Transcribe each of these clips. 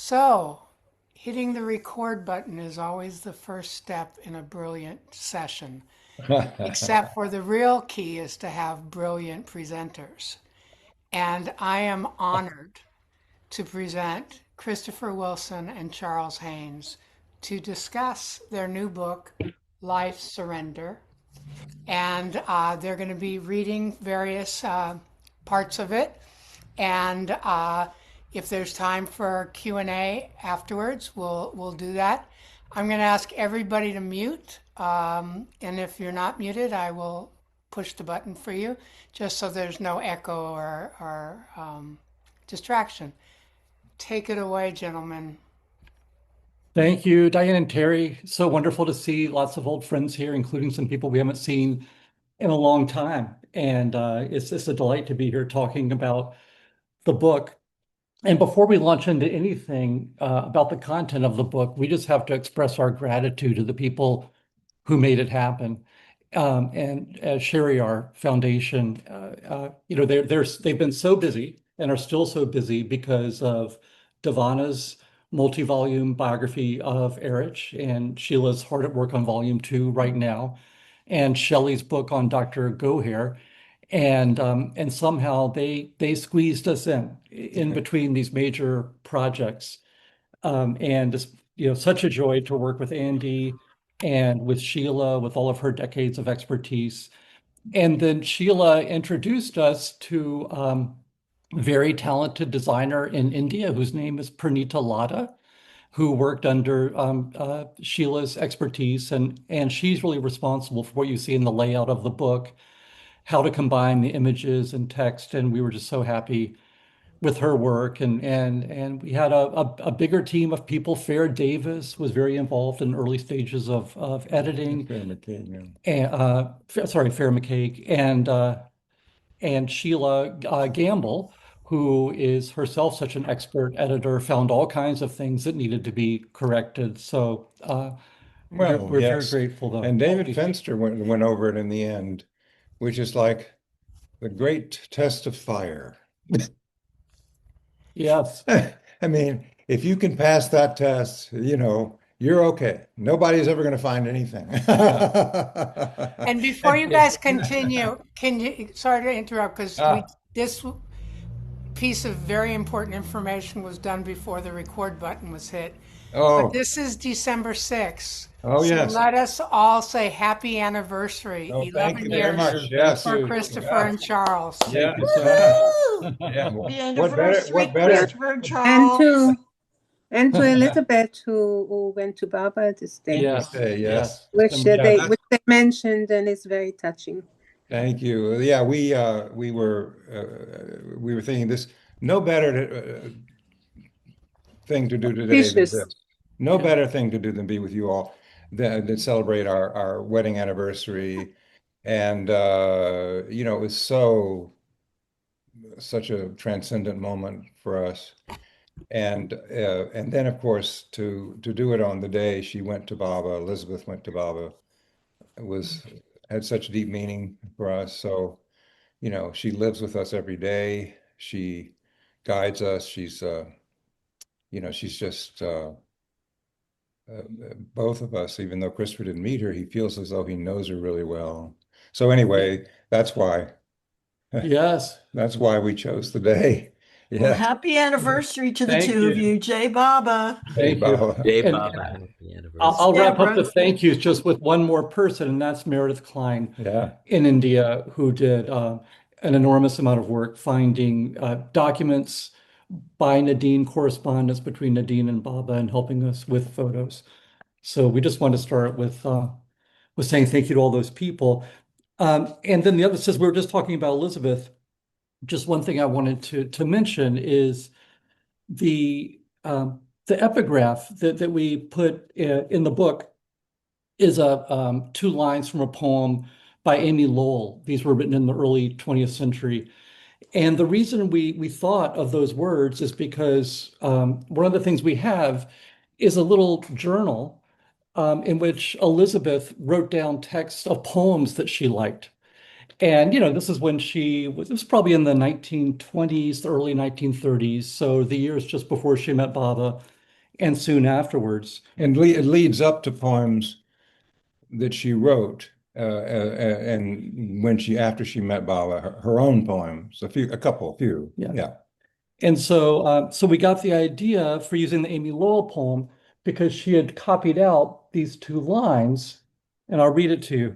So, hitting the record button is always the first step in a brilliant session, except for the real key is to have brilliant presenters. And I am honored to present Christopher Wilson and Charles Haynes to discuss their new book, Life Surrender. And they're going to be reading various parts of it. And if there's time for Q&A afterwards, we'll do that. I'm going to ask everybody to mute. And if you're not muted, I will push the button for you, just so there's no echo or distraction. Take it away, gentlemen. Thank you, Diane and Terry. So wonderful to see lots of old friends here, including some people we haven't seen in a long time. And it's just a delight to be here talking about the book. And before we launch into anything about the content of the book, we just have to express our gratitude to the people who made it happen. And Sherry, our foundation, they've been so busy and are still so busy because of Devana's multi-volume biography of Erich, and Sheila's hard at work on volume 2 right now, and Shelley's book on Dr. Gohair. And somehow they squeezed us in between these major projects. And it's, such a joy to work with Andy and with Sheila with all of her decades of expertise. And then Sheila introduced us to a very talented designer in India whose name is Pranita Latta, who worked under Sheila's expertise. And she's really responsible for what you see in the layout of the book, how to combine the images and text. And we were just so happy with her work, and we had a bigger team of people. Fair Davis was very involved in early stages of editing. Fair McCaig, And, Fair McCaig and Sheila Gamble, who is herself such an expert editor, found all kinds of things that needed to be corrected. So we're very yes. grateful though. And David Fenster went over it in the end, which is like the great test of fire. Yes. I mean, if you can pass that test, you're okay. Nobody's ever going to find anything. And before you guys continue, sorry to interrupt, because this piece of very important information was done before the record button was hit. But this is December 6th. Oh, so yes. let us all say happy anniversary. Thank 11 you very years much. Yes. for Christopher and Charles. Yeah. Yeah. The anniversary, What better? Christopher and Charles. And to Elizabeth who went to Baba this day. Yes. Which they mentioned, and it's very touching. Thank you. Yeah, we were thinking this no better thing to do today than this. No better thing to do than be with you all than celebrate our wedding anniversary. And it was such a transcendent moment for us. And then of course to do it on the day she went to Baba, Elizabeth went to Baba, had such deep meaning for us. So, she lives with us every day. She guides us. She's just both of us. Even though Christopher didn't meet her, he feels as though he knows her really well. So anyway, that's why. Yes. That's why we chose the day. Yeah. Well, happy anniversary to the two of you. Jai Baba. Thank you. Jai And Baba. I'll wrap up the thank yous just with one more person, and that's Meredith Klein in India, who did an enormous amount of work finding documents by Nadine, correspondence between Nadine and Baba, and helping us with photos. So we just want to start with saying thank you to all those people. And then the other, since we were just talking about Elizabeth, just one thing I wanted to mention is the epigraph that we put in the book is 2 lines from a poem by Amy Lowell. These were written in the early 20th century. And the reason we thought of those words is because one of the things we have is a little journal in which Elizabeth wrote down texts of poems that she liked. And, this is when it was probably in the 1920s, the early 1930s. So the years just before she met Baba and soon afterwards. And it leads up to poems that she wrote, and after she met Baba, her own poems, a few, Yeah. yeah. And so we got the idea for using the Amy Lowell poem because she had copied out these two lines, and I'll read it to you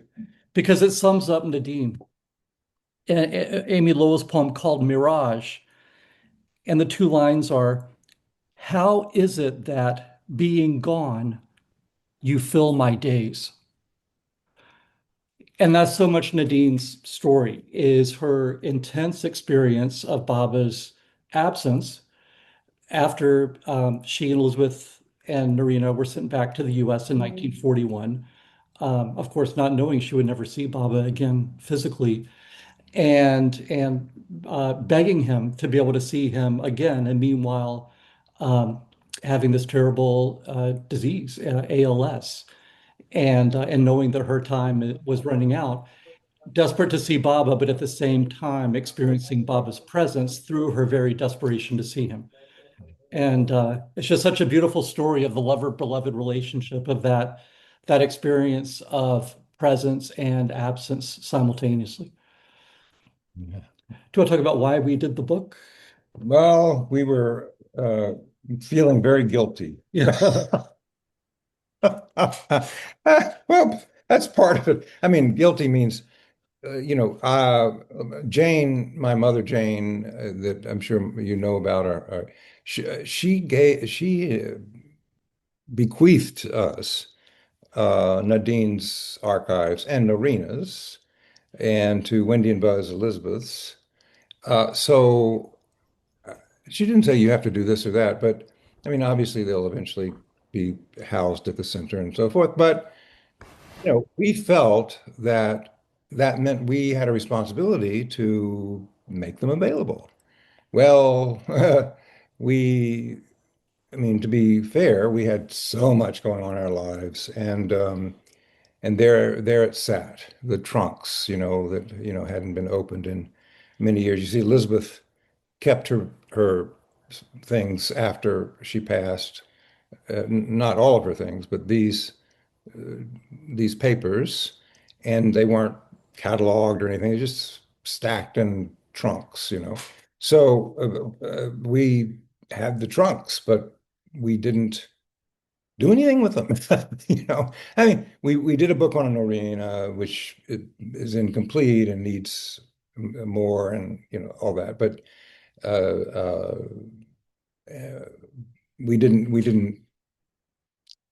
because it sums up Nadine. Amy Lowell's poem called Mirage. And the two lines are, how is it that being gone, you fill my days? And that's so much Nadine's story is her intense experience of Baba's absence after she and Elizabeth and Narina were sent back to the US in 1941. Of course, not knowing she would never see Baba again physically, and begging him to be able to see him again. And meanwhile, um, having this terrible disease, ALS, and knowing that her time was running out, desperate to see Baba, but at the same time experiencing Baba's presence through her very desperation to see him. And it's just such a beautiful story of the lover-beloved relationship of that experience of presence and absence simultaneously. Yeah. Do you want to talk about why we did the book? Well, we were feeling very guilty. Yeah. Well, that's part of it. I mean, guilty means, Jane, my mother Jane, that I'm sure you know about her, she bequeathed us Nadine's archives and Norina's, and to Wendy and Buzz Elizabeth's. So she didn't say you have to do this or that, but I mean, obviously they'll eventually be housed at the center and so forth. But we felt that that meant we had a responsibility to make them available. Well, we, I mean, to be fair, we had so much going on in our lives, and there it sat, the trunks, that hadn't been opened in many years. You see, Elizabeth kept her things after she passed, not all of her things, but these papers, and they weren't cataloged or anything. They just stacked in trunks. So we had the trunks, but we didn't do anything with them. I mean, we did a book on an Noreen, which is incomplete and needs more, and all that. But uh, uh, uh, we didn't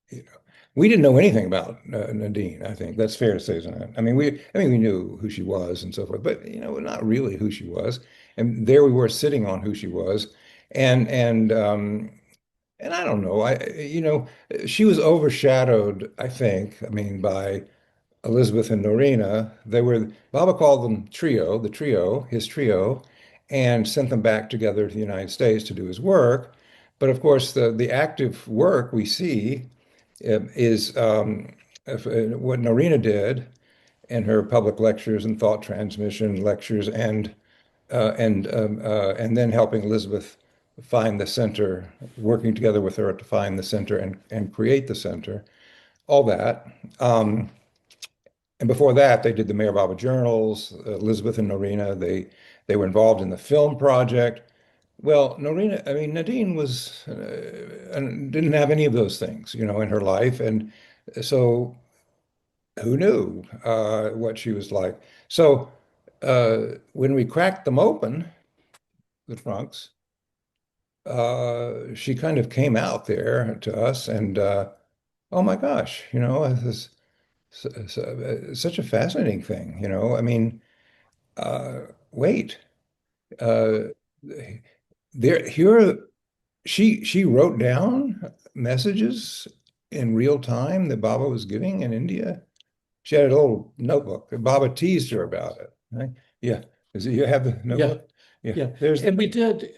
you know we didn't know anything about Nadine. I think that's fair to say, isn't it? I mean we knew who she was and so forth, but not really who she was. And there we were sitting on who she was, and and um, and I don't know. She was overshadowed, I think. I mean, by Elizabeth and Norina. Baba called them his trio, and sent them back together to the United States to do his work. But of course, the active work we see is what Norina did in her public lectures and thought transmission lectures, and then helping Elizabeth find the center, working together with her to find the center and create the center, all that. Um, and before that, they did the Mayor Baba journals. Elizabeth and Norina, they were involved in the film project. Well, Nadine didn't have any of those things, in her life, and so who knew what she was like? So when we cracked them open, the trunks, she kind of came out there to us, and oh my gosh, this such a fascinating thing, I mean, uh, wait, uh, here she wrote down messages in real time that Baba was giving in India. She had a little notebook. Baba teased her about it. Right? Yeah. You have the Yeah. notebook? Yeah. Yeah. There's And we did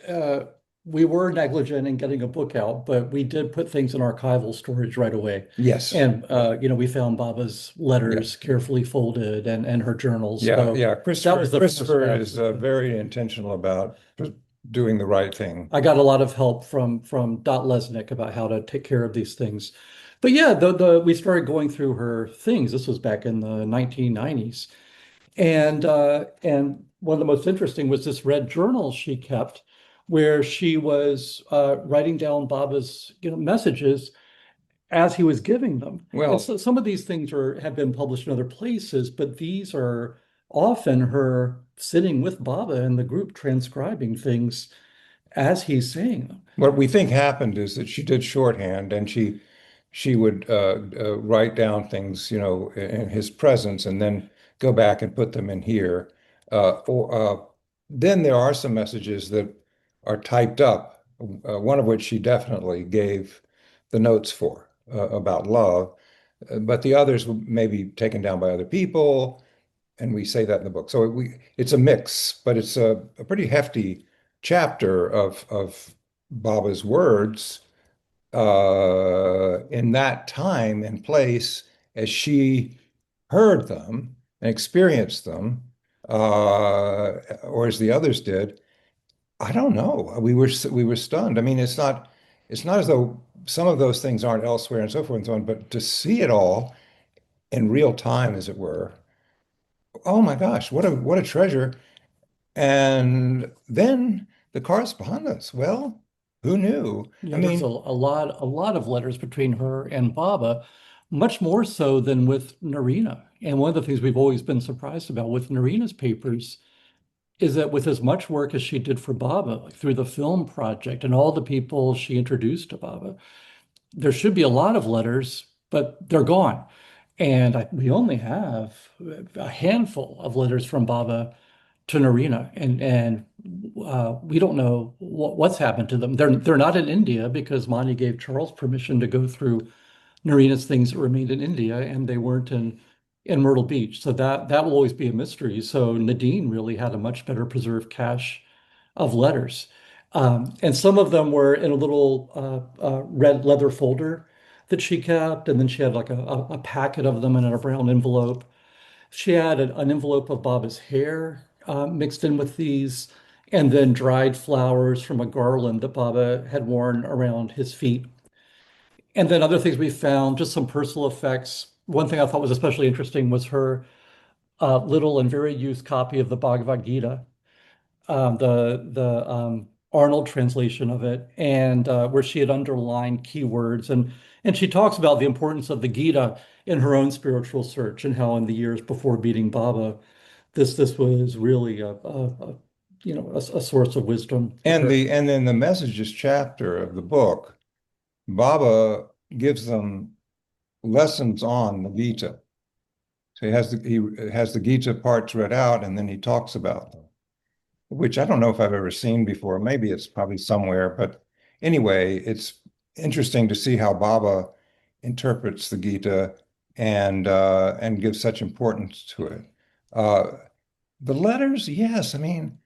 we were negligent in getting a book out, but we did put things in archival storage right away. Yes. And we found Baba's Yeah. letters carefully folded and her journals. Yeah. So Yeah. that was the first Christopher step. is very intentional about doing the right thing. I got a lot of help from Dot Lesnick about how to take care of these things. But yeah, the we started going through her things. This was back in the 1990s. And one of the most interesting was this red journal she kept, where she was writing down Baba's messages as he was giving them. And Well, so some of these things have been published in other places, but these are often her sitting with Baba in the group transcribing things as he's saying them. what we think happened is that she did shorthand, and she would write down things, in his presence, and then go back and put them in here. Or then there are some messages that are typed up. One of which she definitely gave the notes for about love, but the others may be taken down by other people, and we say that in the book. So it's a mix, but it's a pretty hefty chapter of Baba's words in that time and place as she heard them and experienced them, or as the others did. I don't know. We were stunned. I mean, it's not as though some of those things aren't elsewhere and so forth and so on, but to see it all in real time, as it were, oh my gosh, what a treasure. And then the correspondence. Well, who knew? I Yeah, there's a mean, lot of letters between her and Baba, much more so than with Narina. And one of the things we've always been surprised about with Narina's papers is that with as much work as she did for Baba, like through the film project and all the people she introduced to Baba, there should be a lot of letters, but they're gone. And we only have a handful of letters from Baba to Narina, and we don't know what's happened to them. They're not in India because Mani gave Charles permission to go through Narina's things that remained in India, and they weren't in Myrtle Beach. So that will always be a mystery. So Nadine really had a much better preserved cache of letters. And some of them were in a little red leather folder that she kept, and then she had like a packet of them in a brown envelope. She had an envelope of Baba's hair mixed in with these, and then dried flowers from a garland that Baba had worn around his feet. And then other things we found, just some personal effects. One thing I thought was especially interesting was her little and very used copy of the Bhagavad Gita, the Arnold translation of it, and where she had underlined keywords, and she talks about the importance of the Gita in her own spiritual search, and how in the years before meeting Baba, this was really a source of wisdom to and her. then the messages chapter of the book, Baba gives them lessons on the Gita. So he has the Gita parts read out, and then he talks about them, which I don't know if I've ever seen before. Maybe it's probably somewhere, but anyway, it's interesting to see how Baba interprets the Gita and gives such importance to it. Uh, the letters, yes. I mean,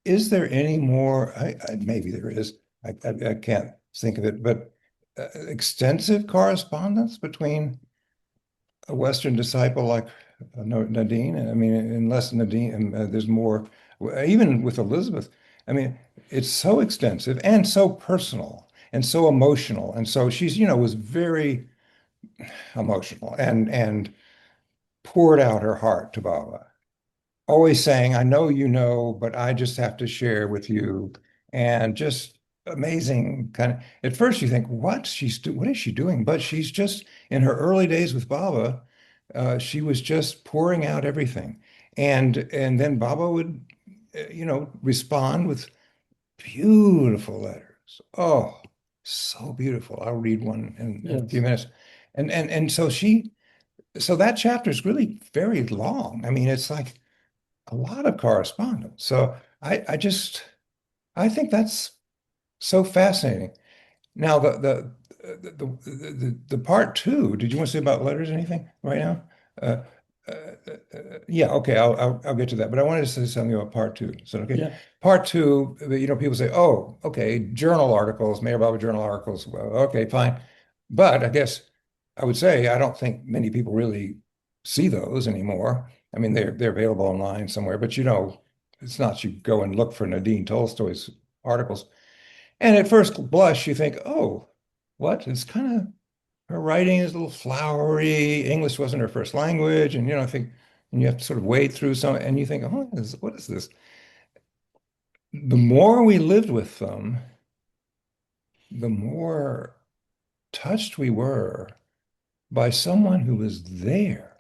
is there any more? Maybe there is. I can't think of it, but extensive correspondence between a Western disciple like Nadine. I mean, unless Nadine, there's more, even with Elizabeth. I mean, it's so extensive and so personal and so emotional. And so she's, was very emotional and poured out her heart to Baba, always saying, I know you know, but I just have to share with you. And just amazing kind of, at first you think, what is she doing? But she's just in her early days with Baba, she was just pouring out everything. And then Baba would, respond with beautiful letters. Oh, so beautiful. I'll read one in a few Yes. minutes. And so that chapter is really very long. I mean, it's like a lot of correspondence. So I think that's so fascinating. Now the part two. Did you want to say about letters or anything right now? Uh, yeah, okay, I'll get to that. But I wanted to say something about part two. So, okay, Yeah. part two, people say, oh, okay, journal articles, Mayor Baba journal articles. Well, okay, fine. But I guess I would say I don't think many people really see those anymore. I mean, they're available online somewhere, but it's not you go and look for Nadine Tolstoy's articles. And at first blush, you think, oh, what? It's kind of her writing is a little flowery. English wasn't her first language, and I think, and you have to sort of wade through some, and you think, oh, what is this? The more we lived with them, the more touched we were by someone who was there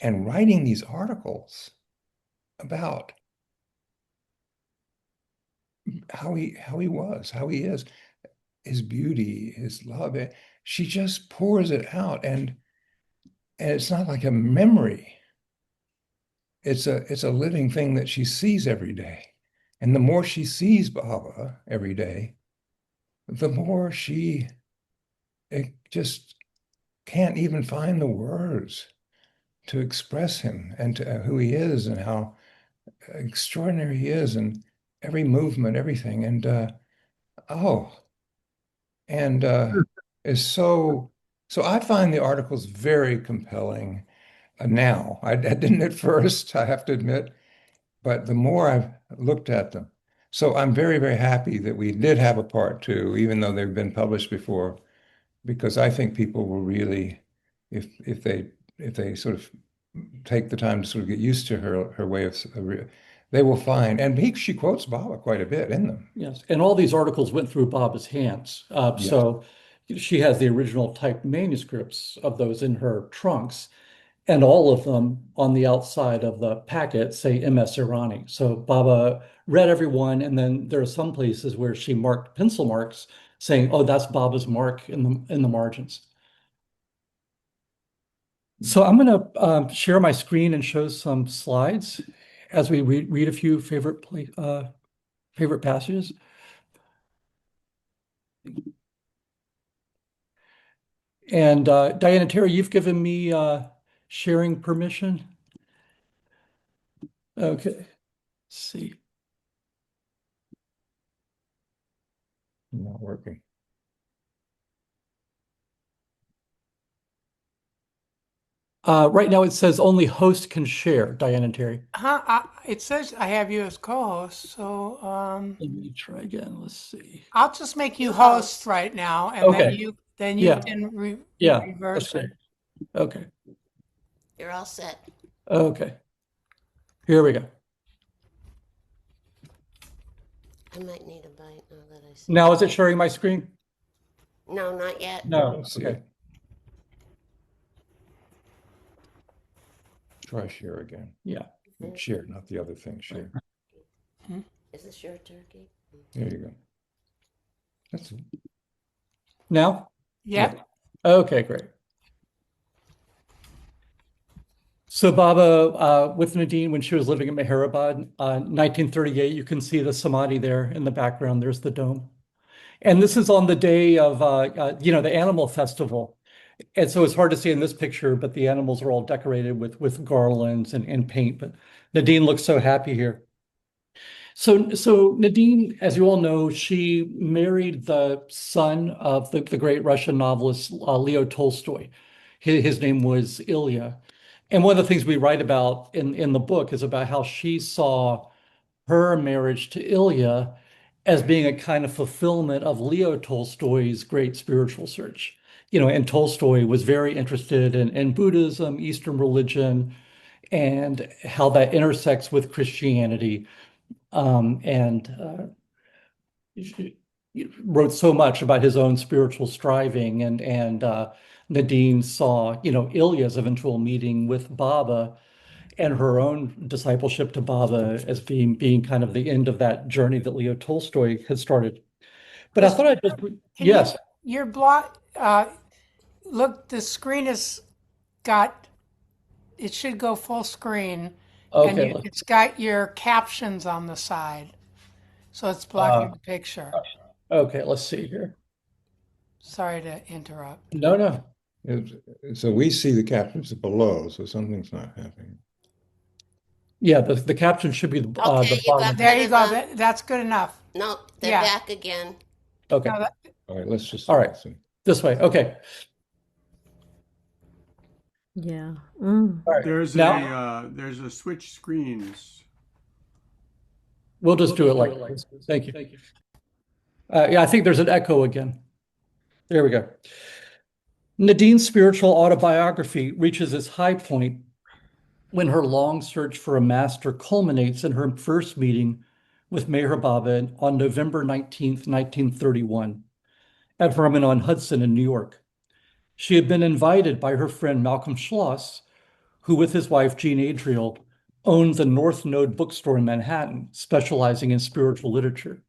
and writing these articles about how he was, how he is, his beauty, his love. She just pours it out, and it's not like a memory. It's a living thing that she sees every day. And the more she sees Baba every day, the more she just can't even find the words to express him and to who he is and how extraordinary he is and every movement, everything. Oh, and is so I find the articles very compelling now. I didn't at first, I have to admit. But the more I've looked at them, so I'm very, very happy that we did have a part two, even though they've been published before, because I think people will really, if they sort of take the time to sort of get used to her way of, they will find, and she quotes Baba quite a bit in them. Yes. And all these articles went through Baba's hands. Yes. So she has the original typed manuscripts of those in her trunks. And all of them on the outside of the packet say MS Irani. So Baba read every one, and then there are some places where she marked pencil marks saying, "Oh, that's Baba's mark in the margins." So I'm going to share my screen and show some slides as we read a few favorite passages. And Diana Terry, you've given me sharing permission. Okay, let's see. Not working. Right now it says only host can share, Diane and Terry. It says I have you as co-host, so Let me try again. Let's see. I'll just make you You host host. right now, and Okay. then you Yeah. can Yeah. reverse Okay. it. Okay. You're all set. Okay. Here we go. I might need a bite now that I see. Now is it sharing my screen? No, not yet. No. Let's see Okay. it. Try share again. Yeah. Share, not the other thing. Share. Is this your turkey? There you go. That's it. Now? Yep. Okay, great. So Baba, with Nadine, when she was living in Meherabad, 1938, you can see the Samadhi there in the background. There's the dome. And this is on the day of, the animal festival. And so it's hard to see in this picture, but the animals are all decorated with garlands and paint. But Nadine looks so happy here. So Nadine, as you all know, she married the son of the great Russian novelist Leo Tolstoy. His name was Ilya. And one of the things we write about in the book is about how she saw her marriage to Ilya as being a kind of fulfillment of Leo Tolstoy's great spiritual search. And Tolstoy was very interested in Buddhism, Eastern religion, and how that intersects with Christianity. And he wrote so much about his own spiritual striving, and Nadine saw, Ilya's eventual meeting with Baba and her own discipleship to Baba as being kind of the end of that journey that Leo Tolstoy had started. But I thought I'd just, yes. Your block. Look, the screen it should go full screen, and Okay. it's got your captions on the side, so it's blocking the picture. Okay, let's see here. Sorry to interrupt. No, no. So we see the captions below, so something's not happening. Yeah, the caption should be Okay, the you bottom. got There rid you of go. them. That's good enough. No, they're Yeah. back again. Okay. No, All right, let's just All right. listen. This way. Okay. Yeah. All right. Now There's a switch screens. we'll just do it like this. Thank you. Yeah, I think there's an echo again. There we go. Nadine's spiritual autobiography reaches its high point when her long search for a master culminates in her first meeting with Meher Baba on November 19th, 1931, at Herman on Hudson in New York. She had been invited by her friend Malcolm Schloss, who, with his wife Jean Adriel, owned the North Node bookstore in Manhattan, specializing in spiritual literature.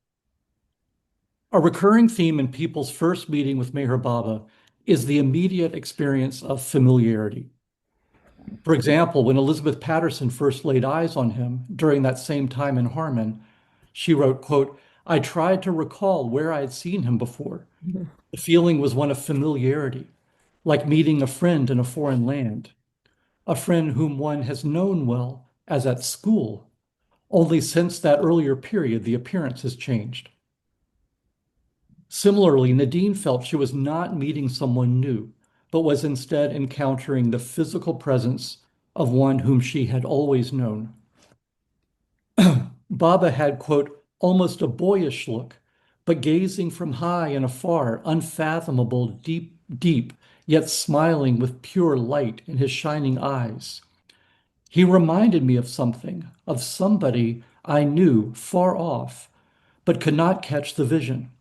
A recurring theme in people's first meeting with Meher Baba is the immediate experience of familiarity. For example, when Elizabeth Patterson first laid eyes on him during that same time in Harmon, she wrote, quote, "I tried to recall where I had seen him before. The feeling was one of familiarity, like meeting a friend in a foreign land, a friend whom one has known well as at school. Only since that earlier period, the appearance has changed." Similarly, Nadine felt she was not meeting someone new, but was instead encountering the physical presence of one whom she had always known. Baba had, quote, almost a boyish look, but gazing from high and afar, unfathomable, deep, deep, yet smiling with pure light in his shining eyes. He reminded me of something, of somebody I knew far off, but could not catch the vision.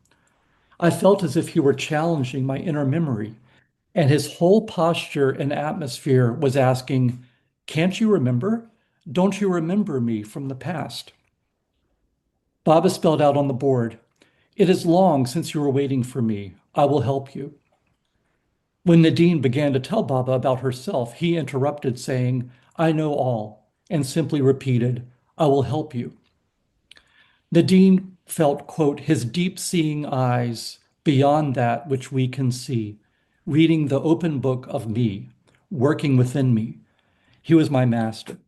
I felt as if he were challenging my inner memory, and his whole posture and atmosphere was asking, "Can't you remember? Don't you remember me from the past?" Baba spelled out on the board, "It is long since you were waiting for me. I will help you." When Nadine began to tell Baba about herself, he interrupted, saying, "I know all," and simply repeated, "I will help you." Nadine felt, quote, his deep seeing eyes beyond that which we can see, reading the open book of me, working within me. He was my master.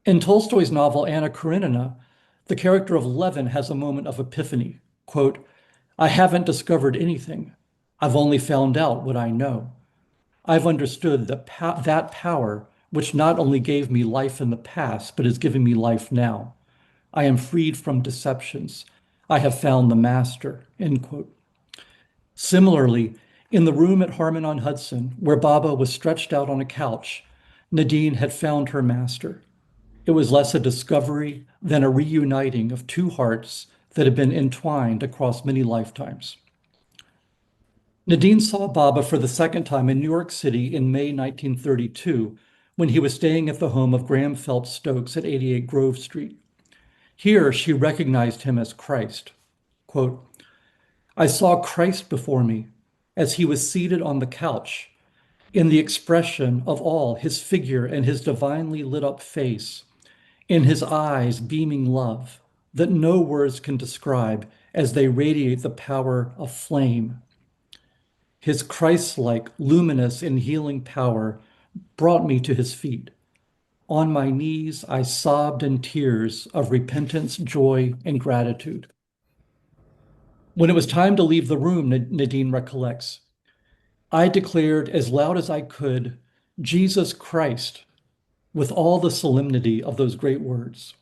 In Tolstoy's novel Anna Karenina, the character of Levin has a moment of epiphany. Quote, "I haven't discovered anything. I've only found out what I know. I've understood that power which not only gave me life in the past, but is giving me life now. I am freed from deceptions. I have found the master," end quote. Similarly, in the room at Harmon on Hudson, where Baba was stretched out on a couch, Nadine had found her master. It was less a discovery than a reuniting of two hearts that had been entwined across many lifetimes. Nadine saw Baba for the second time in New York City in May 1932, when he was staying at the home of Graham Phelps Stokes at 88 Grove Street. Here, she recognized him as Christ. Quote, "I saw Christ before me as he was seated on the couch, in the expression of all his figure and his divinely lit up face, in his eyes beaming love that no words can describe as they radiate the power of flame. His Christ-like, luminous and healing power brought me to his feet. On my knees, I sobbed in tears of repentance, joy, and gratitude." When it was time to leave the room, Nadine recollects, "I declared as loud as I could, 'Jesus Christ,' with all the solemnity of those great words."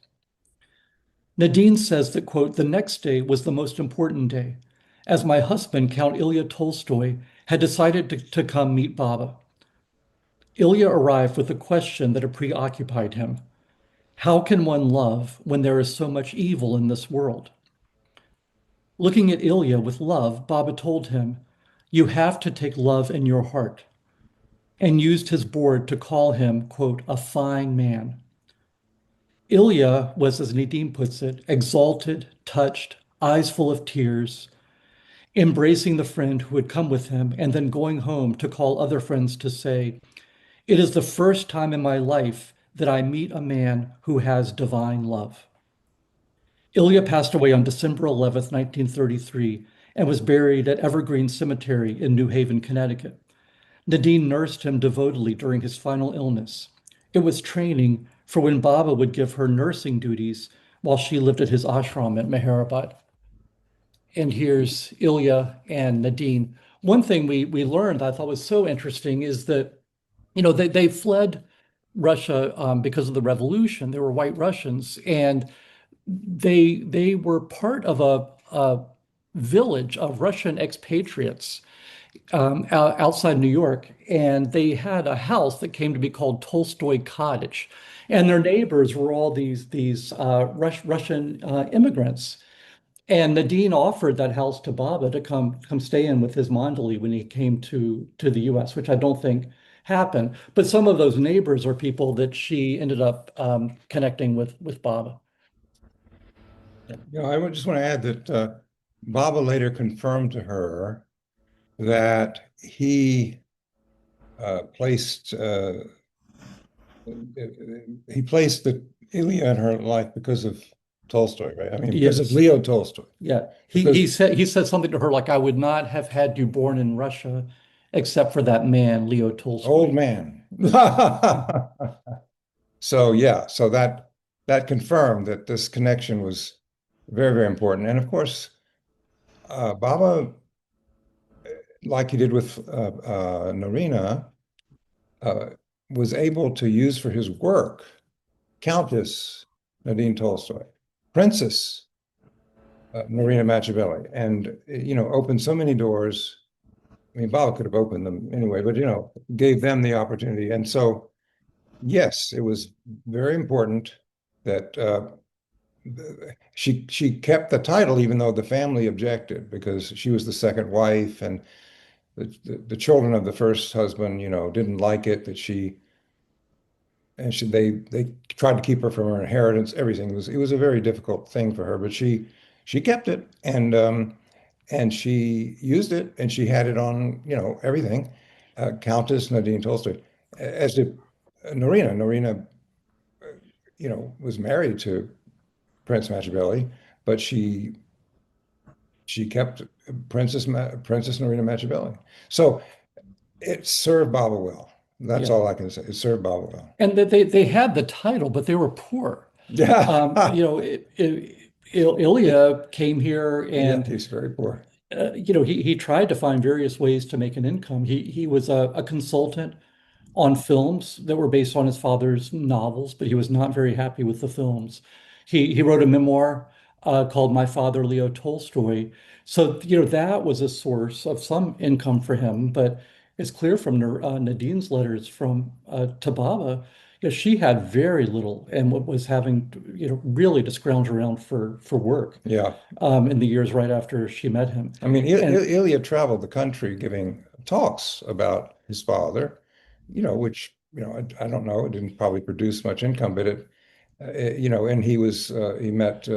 Nadine says that, quote, "the next day was the most important day, as my husband, Count Ilya Tolstoy, had decided to come meet Baba. Ilya arrived with a question that had preoccupied him. How can one love when there is so much evil in this world?" Looking at Ilya with love, Baba told him, "You have to take love in your heart," and used his board to call him, quote, "a fine man." Ilya was, as Nadine puts it, exalted, touched, eyes full of tears, embracing the friend who had come with him, and then going home to call other friends to say, "It is the first time in my life that I meet a man who has divine love." Ilya passed away on December 11th, 1933, and was buried at Evergreen Cemetery in New Haven, Connecticut. Nadine nursed him devotedly during his final illness. It was training for when Baba would give her nursing duties while she lived at his ashram at Meherabad. And here's Ilya and Nadine. One thing we learned I thought was so interesting is that, they fled Russia because of the revolution. They were white Russians, and they were part of a village of Russian expatriates outside New York, and they had a house that came to be called Tolstoy Cottage, and their neighbors were all these Russian immigrants. And Nadine offered that house to Baba to come stay in with his Mandali when he came to the U.S., which I don't think happened. But some of those neighbors are people that she ended up connecting with Baba. I would just want to add that Baba later confirmed to her that he placed the Ilya in her life because of Tolstoy, right? I mean, because of Yes. Leo Tolstoy. Yeah. Because He said something to her like, "I would not have had you born in Russia except for that man, Leo Tolstoy." old man. So yeah, so that confirmed that this connection was very, very important. And of course, Baba, like he did with Norina, uh, was able to use for his work Countess Nadine Tolstoy, Princess Marina Machiavelli, and opened so many doors. I mean, Baba could have opened them anyway, but gave them the opportunity. And so, yes, it was very important that she kept the title, even though the family objected, because she was the second wife, and the children of the first husband, didn't like it that they tried to keep her from her inheritance. Everything it was a very difficult thing for her, but she kept it, and she used it, and she had it on everything. Countess Nadine Tolstoy, as did Norina. Norina, was married to Prince Machiavelli, but she kept Princess Norina Machiavelli. So it served Baba well. That's Yeah. all I can say. It served Baba well. And that they had the title, but they were poor. Yeah. Ilya came here, Yeah, and he's very poor. he tried to find various ways to make an income. He was a consultant on films that were based on his father's novels, but he was not very happy with the films. He wrote a memoir called My Father, Leo Tolstoy. So, that was a source of some income for him. But it's clear from Nadine's letters from to Baba, she had very little and was having, really to scrounge around for work Yeah. in the years right after she met him. I mean, And Ilya traveled the country giving talks about his father, which, I don't know, it didn't probably produce much income, but and he met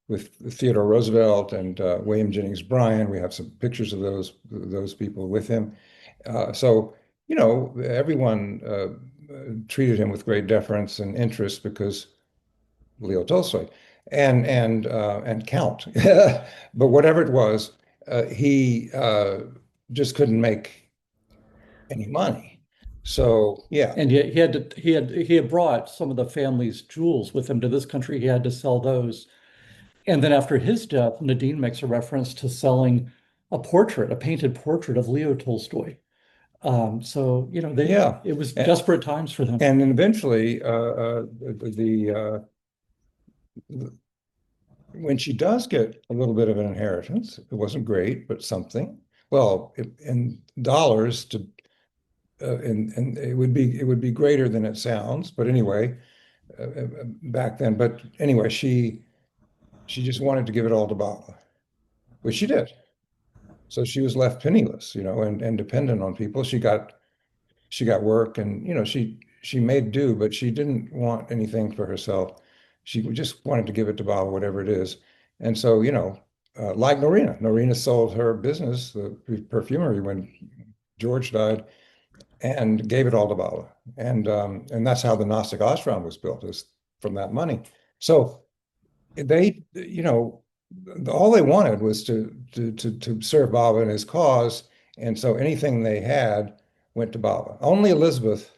with Theodore Roosevelt and William Jennings Bryan. We have some pictures of those people with him. So, everyone treated him with great deference and interest because Leo Tolstoy and Count. But whatever it was, he just couldn't make any money. So yeah, And he had brought some of the family's jewels with him to this country. He had to sell those. And then after his death, Nadine makes a reference to selling a painted portrait of Leo Tolstoy. So, yeah. it was And, desperate times for them. and then eventually, when she does get a little bit of an inheritance, it wasn't great, but something. Well, in dollars and it would be greater than it sounds. But anyway, back then. But anyway, she just wanted to give it all to Baba, which she did. So she was left penniless, and dependent on people. She got work, and she made do, but she didn't want anything for herself. She just wanted to give it to Baba, whatever it is. And so, like Norina sold her business, the perfumery, when George died, and gave it all to Baba. And that's how the Gnostic ashram was built, is from that money. So they, all they wanted was to serve Baba and his cause, and so anything they had went to Baba. Only Elizabeth,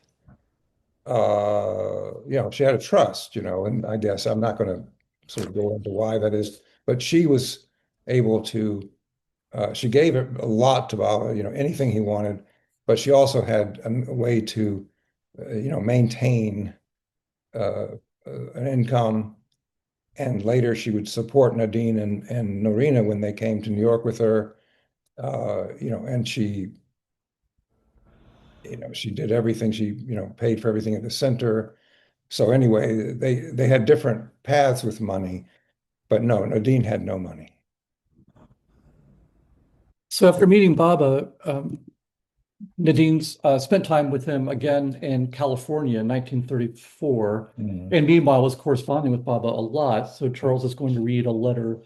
she had a trust, and I guess I'm not going to sort of go into why that is, but she was able to. She gave a lot to Baba, anything he wanted, but she also had a way to, maintain uh, an income. And later she would support Nadine and Norina when they came to New York with her, and she did everything. She, paid for everything at the center. So anyway, they had different paths with money, but no, Nadine had no money. So after meeting Baba, Nadine's spent time with him again in California in 1934, and meanwhile was corresponding with Baba a lot. So Charles is going to read a letter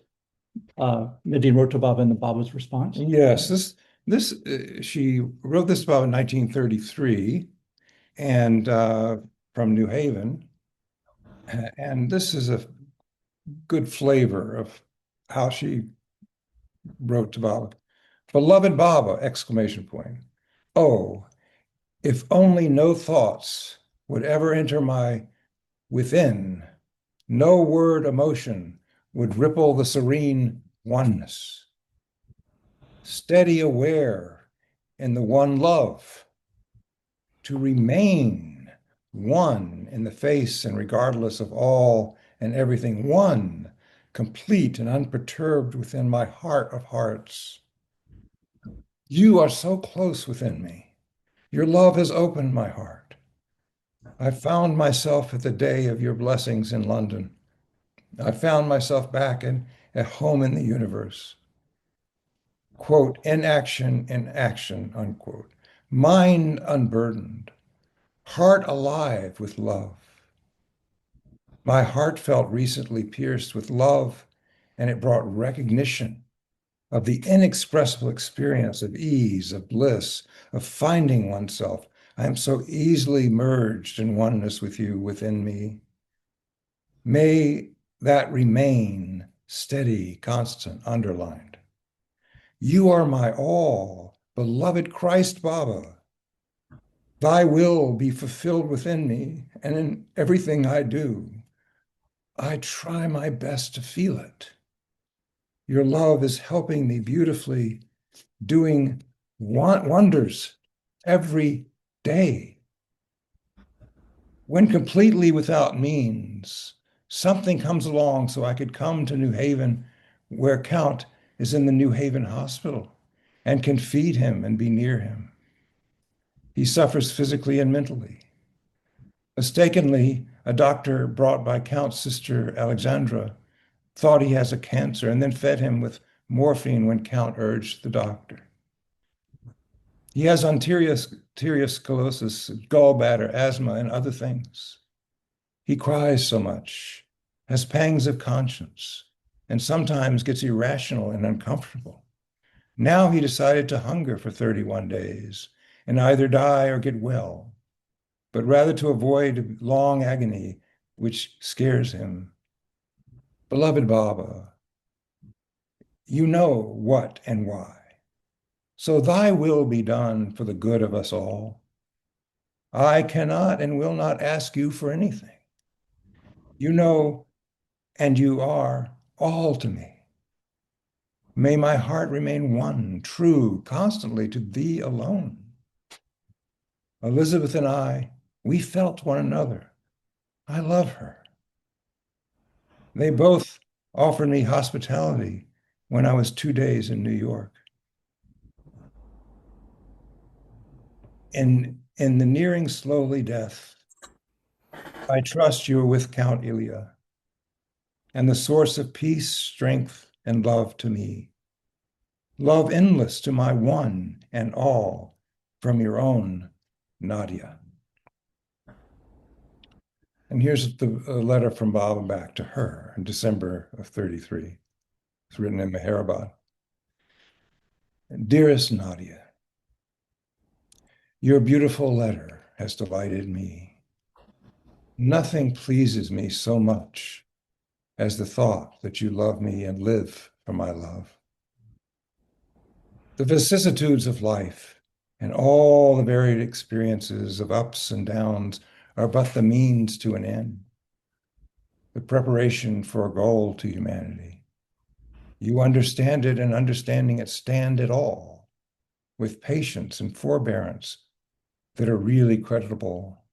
Nadine wrote to Baba and Baba's response. Yes, she wrote this about in 1933, and from New Haven, and this is a good flavor of how she wrote to Baba. Beloved Baba! Exclamation point. Oh, if only no thoughts would ever enter my within, no word emotion would ripple the serene oneness. Steady aware in the one love, to remain one in the face and regardless of all and everything, one, complete and unperturbed within my heart of hearts. You are so close within me. Your love has opened my heart. I found myself at the day of your blessings in London. I found myself back at home in the universe. Quote, in action, unquote. Mind unburdened, heart alive with love. My heart felt recently pierced with love, and it brought recognition of the inexpressible experience of ease, of bliss, of finding oneself. I am so easily merged in oneness with you within me. May that remain steady, constant, underlined. You are my all, beloved Christ Baba. Thy will be fulfilled within me, and in everything I do, I try my best to feel it. Your love is helping me beautifully, doing wonders every day. When completely without means, something comes along so I could come to New Haven, where Count is in the New Haven hospital, and can feed him and be near him. He suffers physically and mentally. Mistakenly, a doctor brought by Count's sister Alexandra thought he has a cancer and then fed him with morphine when Count urged the doctor. He has arteriosclerosis, gallbladder, asthma, and other things. He cries so much, has pangs of conscience, and sometimes gets irrational and uncomfortable. Now he decided to hunger for 31 days and either die or get well, but rather to avoid long agony, which scares him. Beloved Baba, you know what and why. So thy will be done for the good of us all. I cannot and will not ask you for anything. You know, and you are all to me. May my heart remain one, true, constantly to thee alone. Elizabeth and I, we felt one another. I love her. They both offered me hospitality when I was 2 days in New York. In the nearing slowly death, I trust you are with Count Ilya and the source of peace, strength, and love to me. Love endless to my one and all from your own Nadia. And here's the letter from Baba back to her in December of 33. It's written in Meherabad. Dearest Nadia, your beautiful letter has delighted me. Nothing pleases me so much as the thought that you love me and live for my love. The vicissitudes of life and all the varied experiences of ups and downs are but the means to an end, the preparation for a goal to humanity. You understand it, and understanding it stand it all with patience and forbearance that are really creditable.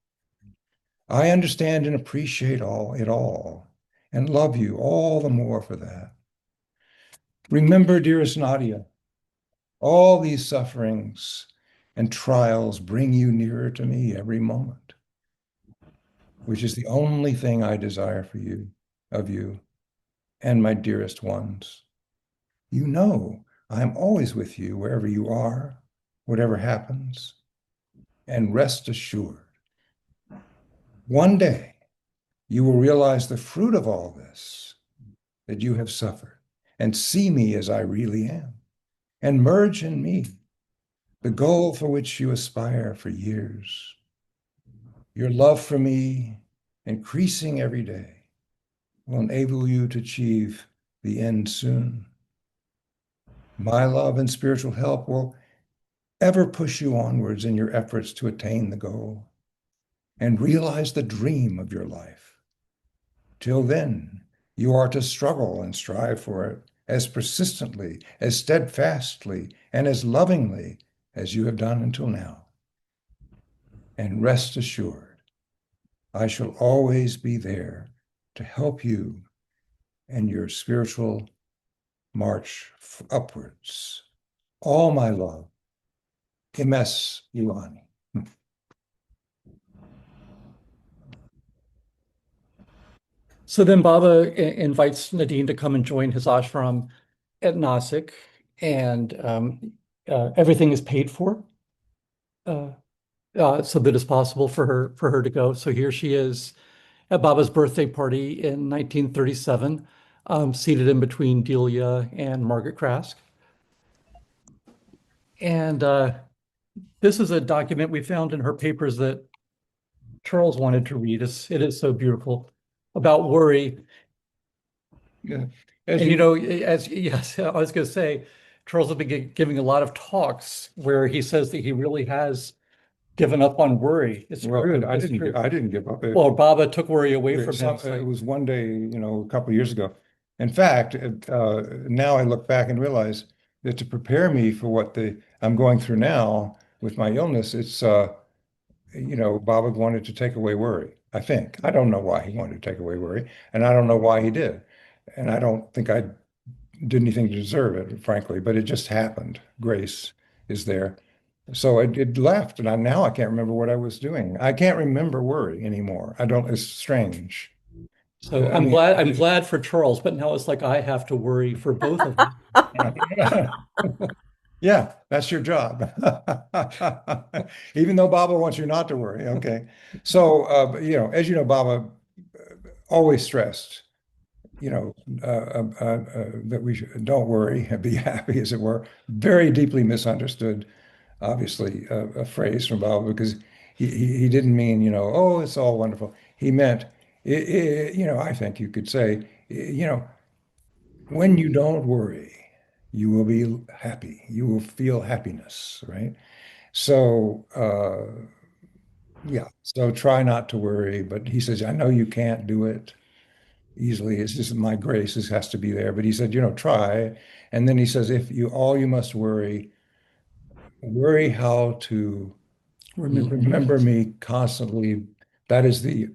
I understand and appreciate it all, and love you all the more for that. Remember, dearest Nadia, all these sufferings and trials bring you nearer to me every moment, which is the only thing I desire for you, of you, and my dearest ones. You know I am always with you wherever you are, whatever happens, and rest assured, one day you will realize the fruit of all this that you have suffered and see me as I really am and merge in me, the goal for which you aspire for years. Your love for me, increasing every day, will enable you to achieve the end soon. My love and spiritual help will ever push you onwards in your efforts to attain the goal and realize the dream of your life. Till then, you are to struggle and strive for it as persistently, as steadfastly, and as lovingly as you have done until now. And rest assured, I shall always be there to help you in your spiritual march upwards. All my love, MS Iwani. So then Baba invites Nadine to come and join his ashram at Nasik, and everything is paid for, uh, so that it's possible for her to go. So here she is at Baba's birthday party in 1937, seated in between Delia and Margaret Krask. And this is a document we found in her papers that Charles wanted to read. It is so beautiful about worry. Yeah. And you know, as yes, I was going to say, Charles has been giving a lot of talks where he says that he really has given up on worry. It's Well, true. I It's didn't. true. I didn't give up. Well, Baba took worry away from him. It was one day, a couple of years ago. In fact, now I look back and realize that to prepare me for what I'm going through now with my illness, it's Baba wanted to take away worry. I think. I don't know why he wanted to take away worry, and I don't know why he did. And I don't think I did anything to deserve it, frankly, but it just happened. Grace is there. So it left, and now I can't remember what I was doing. I can't remember worry anymore. I don't, it's strange. So I mean, I'm glad for Charles, but now it's like I have to worry for both of them. yeah, that's your job. Even though Baba wants you not to worry. Okay. So, as you know, Baba always stressed, that we don't worry, be happy, as it were. Very deeply misunderstood, obviously, a phrase from Baba because he didn't mean, oh, it's all wonderful. He meant, I think you could say, when you don't worry, you will be happy. You will feel happiness, right? So, yeah, so try not to worry. But he says, I know you can't do it easily. It's just my grace has to be there. But he said, try. And then he says, if you all you must worry how to remember me constantly. That is the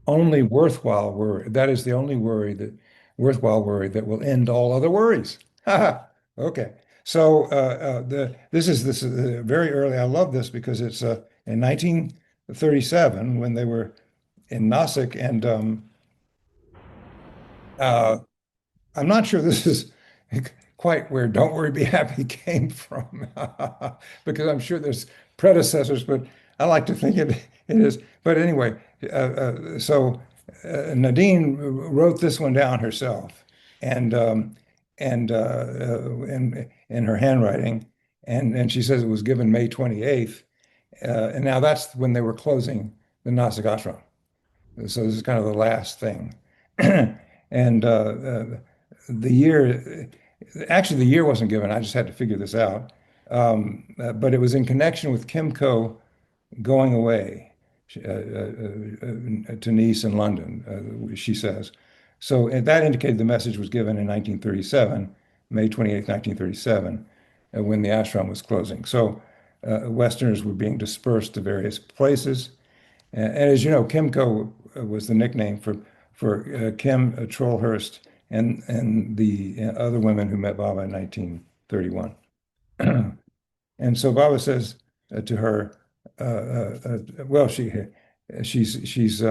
only worthwhile worry. That is the only worthwhile worry that will end all other worries. Okay. So this is very early. I love this because it's in 1937 when they were in Nasik, and uh, I'm not sure this is quite where "Don't Worry, Be Happy" came from, because I'm sure there's predecessors, but I like to think it is. But anyway, so Nadine wrote this one down herself, and in her handwriting, and she says it was given May 28th, and now that's when they were closing the Nasik ashram. So this is kind of the last thing. And the year, actually, the year wasn't given. I just had to figure this out. But it was in connection with Kimco going away to Nice and London, she says. So that indicated the message was given in 1937, May 28th, 1937, when the ashram was closing. So Westerners were being dispersed to various places. And as you know, Kimco was the nickname for Kim Trollhurst and the other women who met Baba in 1931. And so Baba says to her, well, she's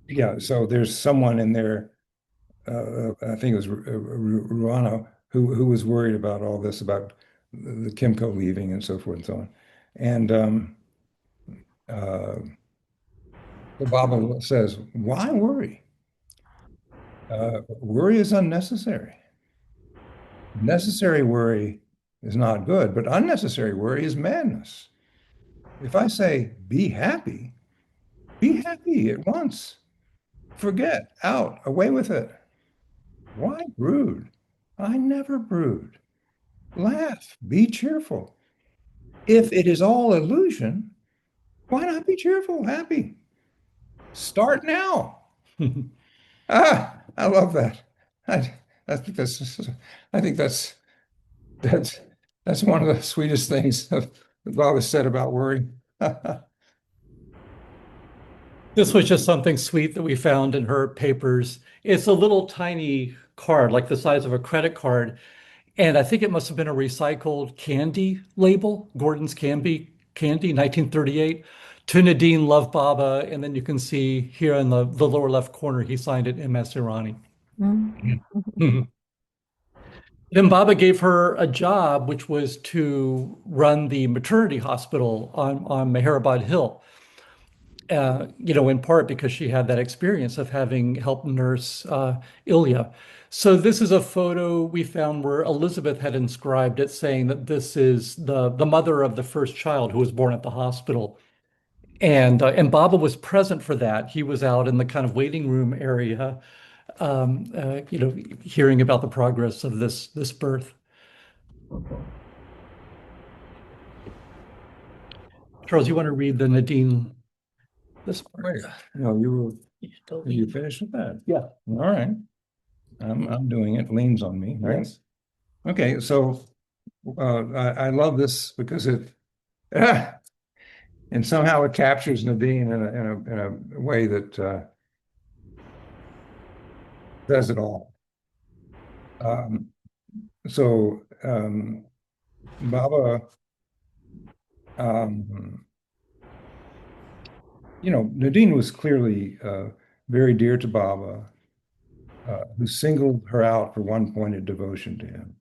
yeah. So there's someone in there. I think it was Ruano who was worried about all this about the Kimco leaving and so forth and so on. And uh, the Baba says, "Why worry? Worry is unnecessary. Necessary worry is not good, but unnecessary worry is madness. If I say be happy at once. Forget, out, away with it. Why brood? I never brood. Laugh, be cheerful. If it is all illusion, why not be cheerful, happy? Start now." I love that. I, I think I think that's that's one of the sweetest things that Bob has said about worry. This was just something sweet that we found in her papers. It's a little tiny card, like the size of a credit card. And I think it must have been a recycled candy label, Gordon's Candy, 1938, to Nadine Love Baba. And then you can see here in the lower left corner, he signed it MS Irani. Mhm. Then Baba gave her a job, which was to run the maternity hospital on Meherabad Hill. In part because she had that experience of having helped nurse Ilya. So this is a photo we found where Elizabeth had inscribed it, saying that this is the mother of the first child who was born at the hospital. And Baba was present for that. He was out in the kind of waiting room area, hearing about the progress of this birth. Charles, you want to read the Nadine this part? Wait, no, you finished with that? Yeah. All right. I'm doing it. Leans on me, right? Yes. Okay, so I love this because it and somehow it captures Nadine in a way that says it all. Um, so Baba, um, Nadine was clearly very dear to Baba, who singled her out for one pointed devotion to him.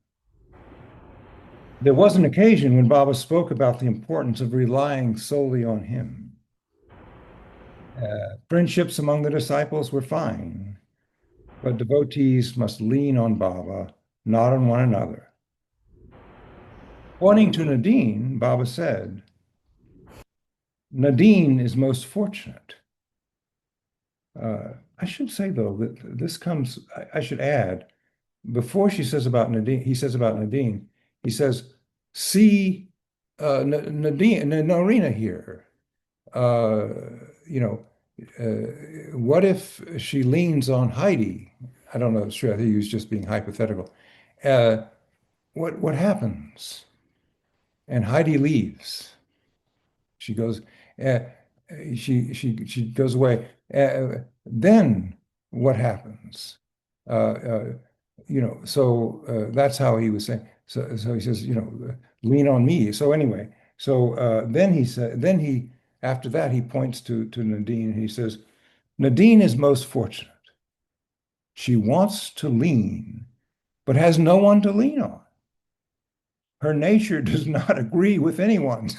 There was an occasion when Baba spoke about the importance of relying solely on him. Friendships among the disciples were fine, but devotees must lean on Baba, not on one another. Pointing to Nadine, Baba said, "Nadine is most fortunate." I should say, though, that this comes, I should add, before she says about Nadine, he says about Nadine, he says, "See Nadine, Narina here. Uh, you know, what if she leans on Heidi?" I don't know, it's true. I think he was just being hypothetical. Uh, what happens? And Heidi leaves. She goes, uh, she goes away. Then what happens? Uh, uh, so that's how he was saying. So he says, lean on me. So anyway, then he said, after that he points to Nadine. And he says, Nadine is most fortunate. She wants to lean, but has no one to lean on. Her nature does not agree with anyone.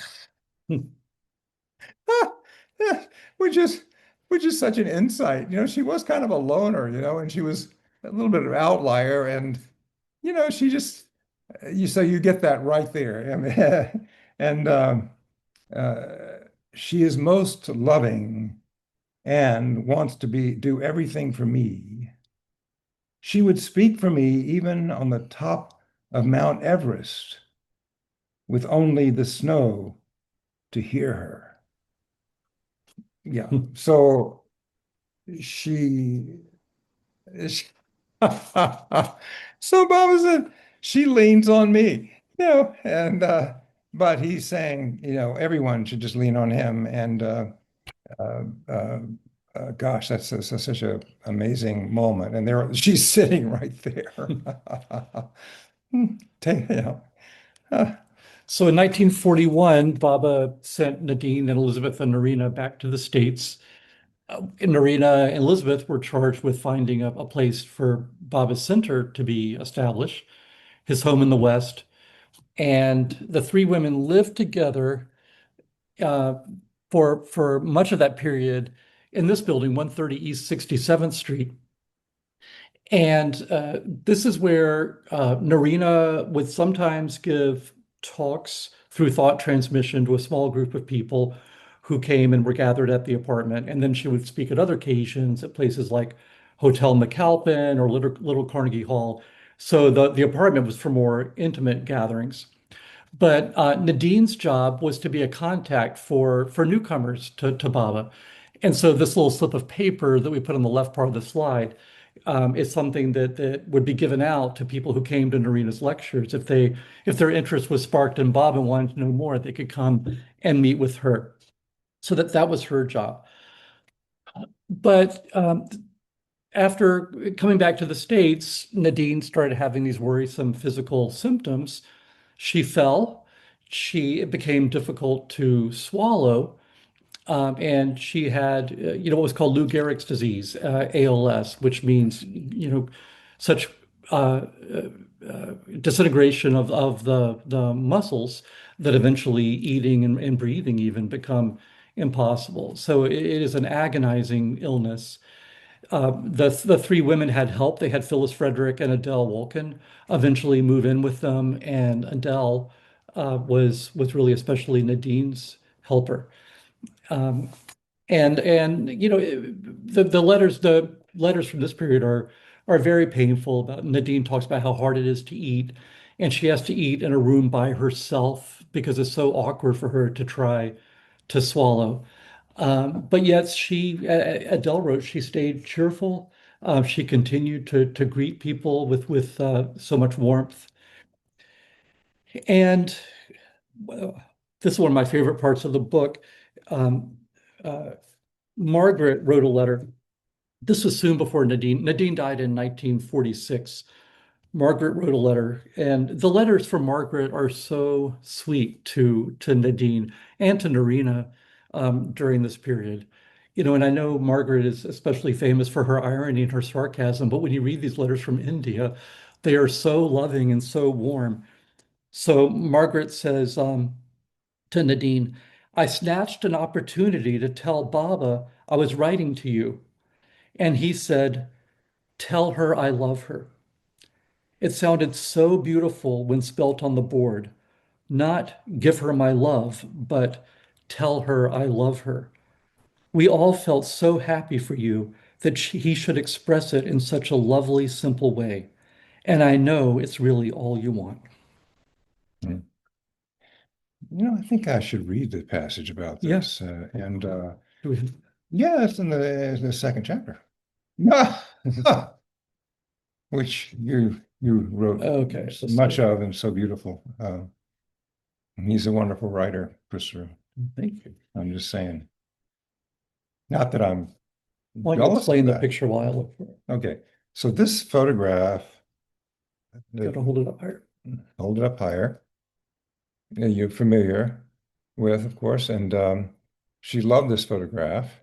which is which is such an insight. She was kind of a loner, and she was a little bit of an outlier, and she just you get that right there. I mean, and uh, she is most loving and wants to do everything for me. She would speak for me even on the top of Mount Everest with only the snow to hear her. Yeah. So she, she so Bob said she leans on me, and but he's saying, everyone should just lean on him. And uh, uh, gosh, that's such a amazing moment. And there she's sitting right there. Take, So in 1941, Baba sent Nadine and Elizabeth and Narina back to the States. Narina and Elizabeth were charged with finding a place for Baba's center to be established, his home in the West. And the three women lived together uh, for much of that period in this building, 130 East 67th Street. And this is where Narina would sometimes give talks through thought transmission to a small group of people who came and were gathered at the apartment. And then she would speak at other occasions at places like Hotel McAlpin or Little Carnegie Hall. So the apartment was for more intimate gatherings. But Nadine's job was to be a contact for newcomers to Baba. And so this little slip of paper that we put on the left part of the slide is something that would be given out to people who came to Narina's lectures. If their interest was sparked in Baba and wanted to know more, they could come and meet with her. So that was her job. But after coming back to the States, Nadine started having these worrisome physical symptoms. She fell. It became difficult to swallow. And she had, what was called Lou Gehrig's disease, ALS, which means, such disintegration of the muscles that eventually eating and breathing even become impossible. So it is an agonizing illness. The three women had help. They had Phyllis Frederick and Adele Wolkin eventually move in with them, and Adele was really especially Nadine's helper. And the letters from this period are very painful. About Nadine talks about how hard it is to eat, and she has to eat in a room by herself because it's so awkward for her to try to swallow. But yet Adele wrote, she stayed cheerful. She continued to greet people with so much warmth. And this is one of my favorite parts of the book. Um, uh, Margaret wrote a letter. This was soon before Nadine. Nadine died in 1946. Margaret wrote a letter, and the letters from Margaret are so sweet to Nadine and to Narina during this period. And I know Margaret is especially famous for her irony and her sarcasm, but when you read these letters from India, they are so loving and so warm. So Margaret says to Nadine, I snatched an opportunity to tell Baba I was writing to you. And he said, tell her I love her. It sounded so beautiful when spelt on the board. Not give her my love, but tell her I love her. We all felt so happy for you that he should express it in such a lovely, simple way. And I know it's really all you want. I think I should read the passage about Yeah. this. And Do we- yeah, it's in the second chapter. Which you wrote Okay, so much sorry. of and so beautiful. He's a wonderful writer, Christopher. Thank you. I'm just saying. Not that I'm Why don't you jealous of explain the that. picture while I look for it? Okay, so this photograph, Got to hold it up higher. hold it up higher. You're familiar with, of course, and she loved this photograph.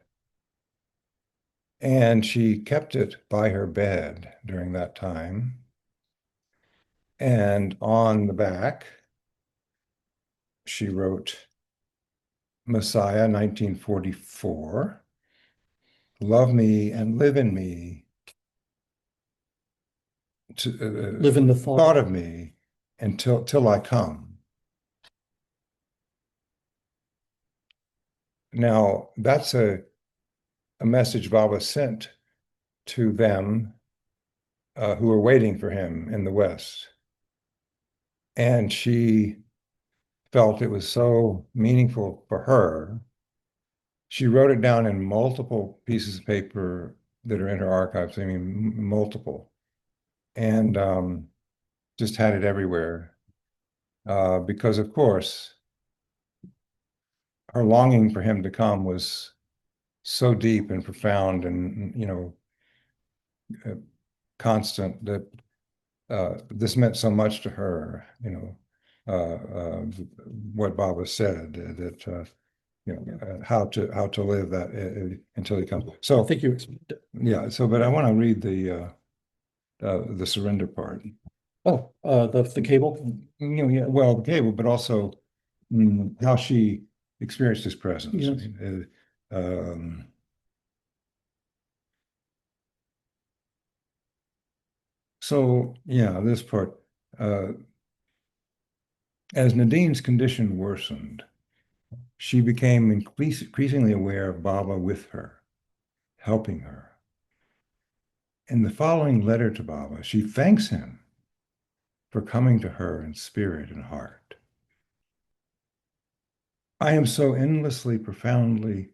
And she kept it by her bed during that time. And on the back, she wrote Messiah 1944, love me and live in me, Live in the thought. of me till I come. Now, that's a a message Baba sent to them who were waiting for him in the West. And she felt it was so meaningful for her. She wrote it down in multiple pieces of paper that are in her archives. I mean, multiple, and just had it everywhere. Because, of course, her longing for him to come was so deep and profound and, constant that this meant so much to her, what Baba said that how to live that until he comes. So I think you. yeah. So, but I want to read the surrender part. Oh, the cable. Yeah, well, the cable, but also how she experienced his presence. Yes. So yeah, this part. As Nadine's condition worsened, she became increasingly aware of Baba with her, helping her. In the following letter to Baba, she thanks him for coming to her in spirit and heart. I am so endlessly, profoundly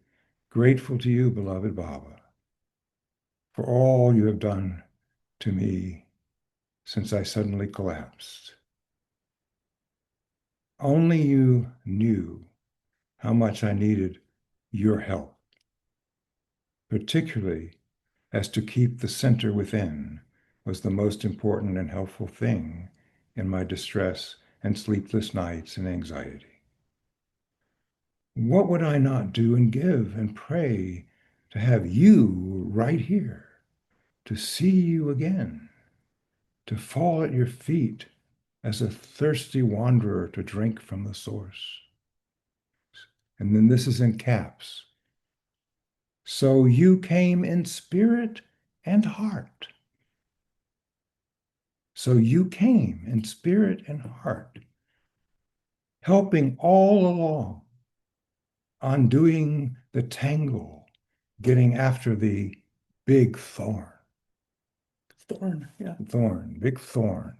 grateful to you, beloved Baba, for all you have done to me since I suddenly collapsed. Only you knew how much I needed your help, particularly as to keep the center within was the most important and helpful thing in my distress and sleepless nights and anxiety. What would I not do and give and pray to have you right here, to see you again, to fall at your feet as a thirsty wanderer to drink from the source. And then this is in caps. So you came in spirit and heart. So you came in spirit and heart, helping all along, undoing the tangle, getting after the big thorn. Thorn, yeah. Thorn, big thorn.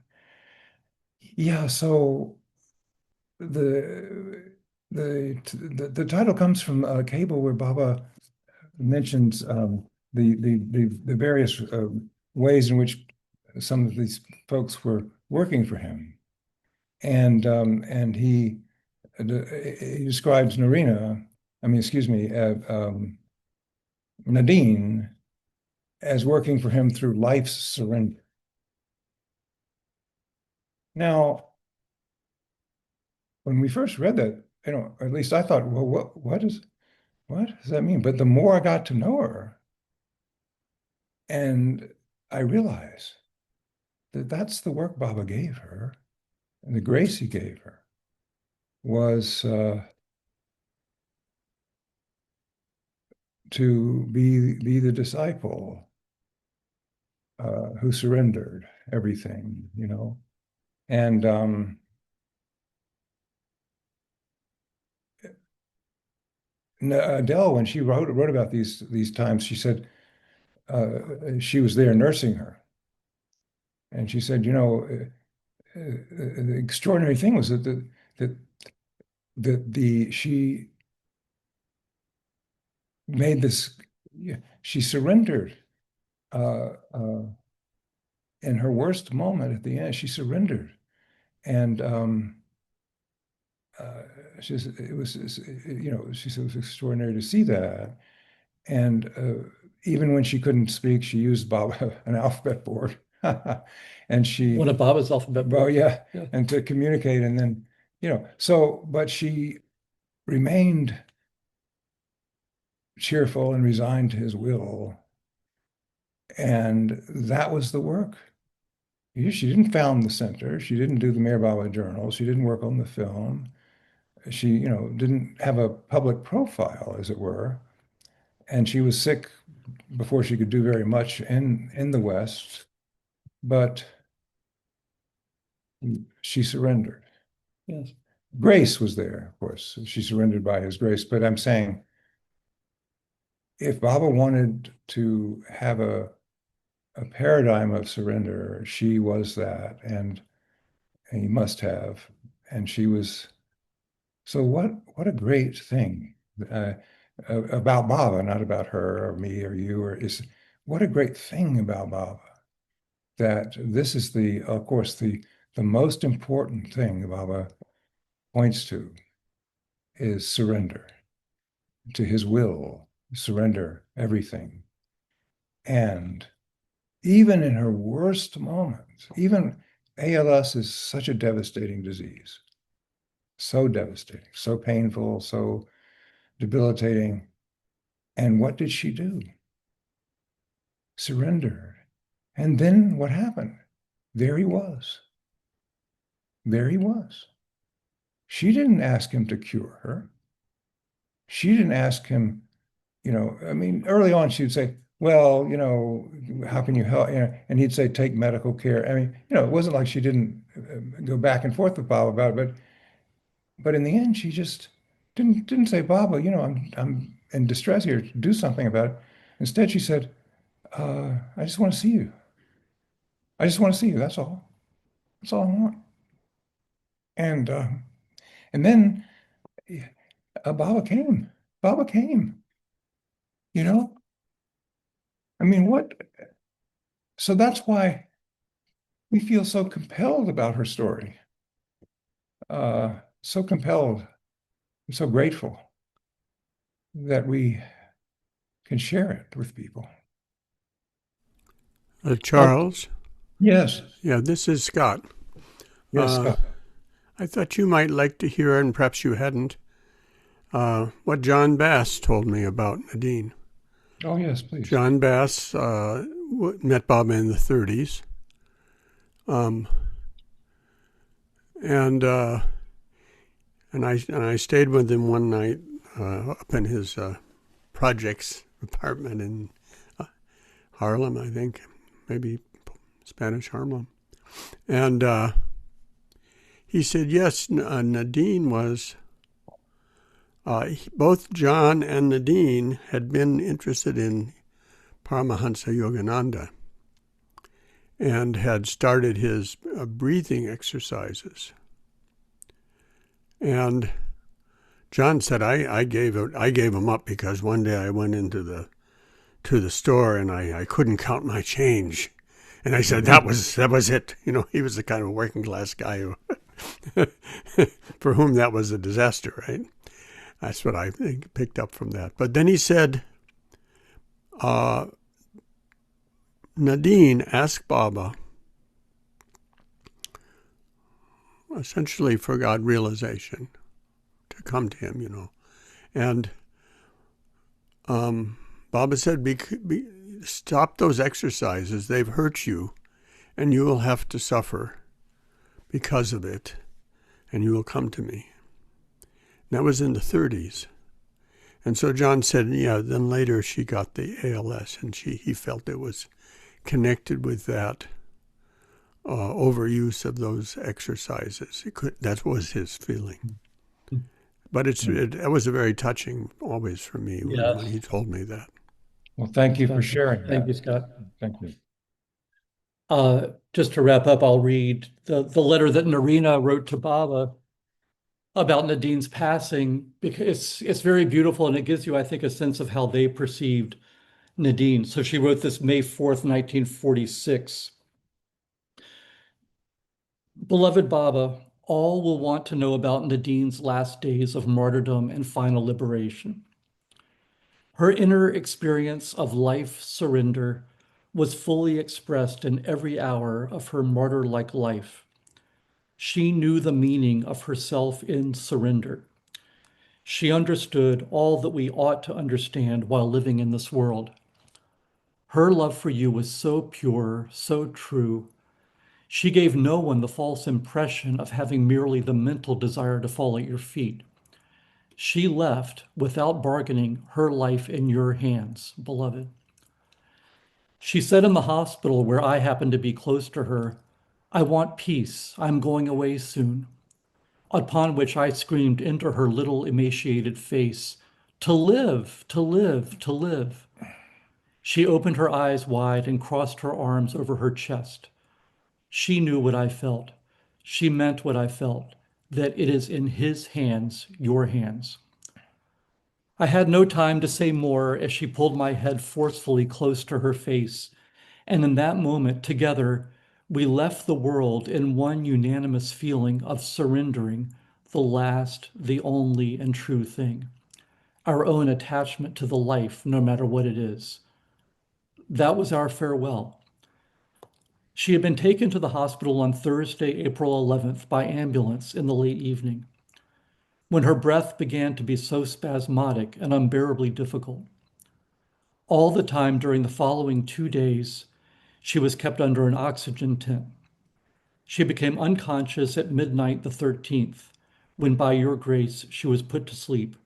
Yeah, so the title comes from a cable where Baba mentions the various ways in which some of these folks were working for him, and he describes Nadine as working for him through life's surrender. Now, when we first read that, at least I thought, well, what does that mean? But the more I got to know her, and I realized that that's the work Baba gave her, and the grace he gave her was to be the disciple who surrendered everything, and Adele, when she wrote about these times, she said she was there nursing her, and she said, the extraordinary thing was that she made this, she surrendered in her worst moment at the end. She surrendered, and she said it was, she said it was extraordinary to see that. And even when she couldn't speak, she used an alphabet board, and she One of Baba's alphabet well, boards. yeah, Yeah. and to communicate, and then but she remained cheerful and resigned to his will, and that was the work. She didn't found the center. She didn't do the Mayor Baba journal. She didn't work on the film. She, didn't have a public profile, as it were. And she was sick before she could do very much in the West, but she surrendered. Yes. Grace was there, of course. She surrendered by his grace. But I'm saying if Baba wanted to have a paradigm of surrender, she was that, and he must have. And she was, so what a great thing about Baba, not about her or me or you, or is what a great thing about Baba that this is of course, the most important thing Baba points to is surrender to his will, surrender everything. And even in her worst moments, even ALS is such a devastating disease, so devastating, so painful, so debilitating. And what did she do? Surrendered. And then what happened? There he was. There he was. She didn't ask him to cure her. She didn't ask him, I mean, early on she'd say, well, how can you help? And he'd say, take medical care. I mean, it wasn't like she didn't go back and forth with Baba about it, but in the end, she just didn't say, Baba, I'm in distress here. Do something about it. Instead, she said, I just want to see you. I just want to see you. That's all. That's all I want. And uh, and then Baba came. Baba came. You know, I mean, what? So that's why we feel so compelled about her story. So compelled, so grateful that we can share it with people. Charles? Yes, Yeah, this is Scott. yes, Scott. I thought you might like to hear, and perhaps you hadn't, what John Bass told me about Nadine. Oh, yes, please. John Bass met Baba in the 30s. And I stayed with him one night up in his projects apartment in Harlem, I think, maybe Spanish Harlem. And he said, yes, Nadine was, both John and Nadine had been interested in Paramahansa Yogananda and had started his breathing exercises. And John said, I gave him up because one day I went into the store and I couldn't count my change. And I said, that was it. He was the kind of working class guy who for whom that was a disaster, right? That's what I picked up from that. But then he said, Nadine asked Baba essentially for God realization to come to him, And Baba said, stop those exercises. They've hurt you, and you will have to suffer because of it, and you will come to me. And that was in the 30s. And so John said, yeah, then later she got the ALS, and he felt it was connected with that overuse of those exercises. That was his feeling. But it was a very touching always for me when he told me that. Well, thank you for sharing that. Thank you, Scott. Thank you. Just to wrap up, I'll read the letter that Narina wrote to Baba about Nadine's passing, because it's very beautiful and it gives you, I think, a sense of how they perceived Nadine. So she wrote this May 4th, 1946. Beloved Baba, all will want to know about Nadine's last days of martyrdom and final liberation. Her inner experience of life surrender was fully expressed in every hour of her martyr-like life. She knew the meaning of herself in surrender. She understood all that we ought to understand while living in this world. Her love for you was so pure, so true. She gave no one the false impression of having merely the mental desire to fall at your feet. She left, without bargaining, her life in your hands, beloved. She said in the hospital where I happened to be close to her, I want peace. I'm going away soon. Upon which I screamed into her little emaciated face, To live, to live, to live. She opened her eyes wide and crossed her arms over her chest. She knew what I felt. She meant what I felt, that it is in his hands, your hands. I had no time to say more as she pulled my head forcefully close to her face, and in that moment, together, we left the world in one unanimous feeling of surrendering the last, the only, and true thing, our own attachment to the life, no matter what it is. That was our farewell. She had been taken to the hospital on Thursday, April 11th, by ambulance in the late evening, when her breath began to be so spasmodic and unbearably difficult. All the time during the following 2 days, she was kept under an oxygen tent. She became unconscious at midnight the 13th, when by your grace she was put to sleep.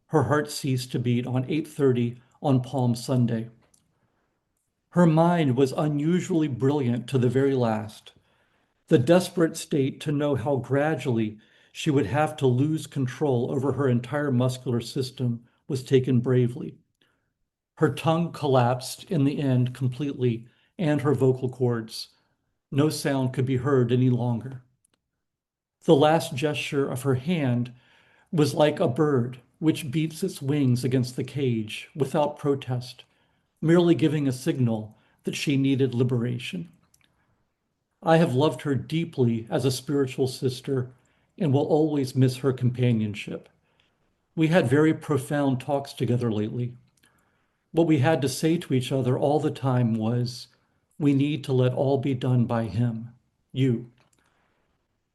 Her heart ceased to beat on 8:30 on Palm Sunday. Her mind was unusually brilliant to the very last. The desperate state to know how gradually she would have to lose control over her entire muscular system was taken bravely. Her tongue collapsed in the end completely, and her vocal cords. No sound could be heard any longer. The last gesture of her hand was like a bird which beats its wings against the cage without protest, merely giving a signal that she needed liberation. I have loved her deeply as a spiritual sister and will always miss her companionship. We had very profound talks together lately. What we had to say to each other all the time was, we need to let all be done by him, you.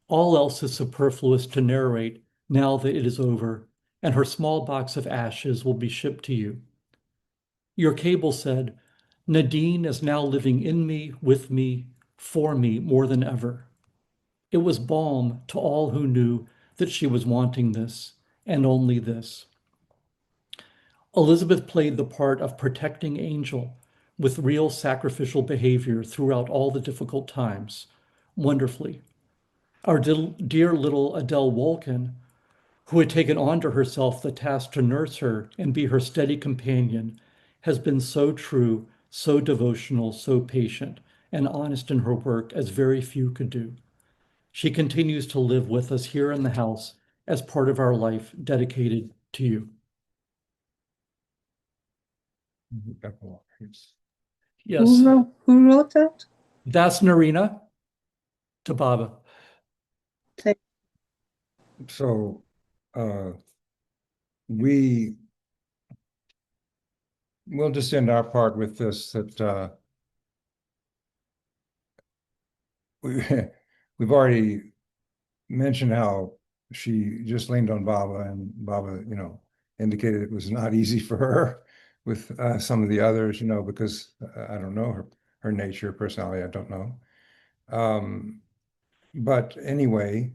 All else is superfluous to narrate now that it is over, and her small box of ashes will be shipped to you. Your cable said, Nadine is now living in me, with me, for me more than ever. It was balm to all who knew that she was wanting this, and only this. Elizabeth played the part of protecting angel with real sacrificial behavior throughout all the difficult times, wonderfully. Our dear little Adele Wolkin, who had taken on to herself the task to nurse her and be her steady companion, has been so true, so devotional, so patient, and honest in her work as very few could do. She continues to live with us here in the house as part of our life dedicated to you. Yes, Who wrote that? that's Narina to Baba. Thank So we will just end our part with this, that we've already mentioned how she just leaned on Baba, and Baba, indicated it was not easy for her with some of the others, because I don't know her nature, personality, I don't know. But anyway,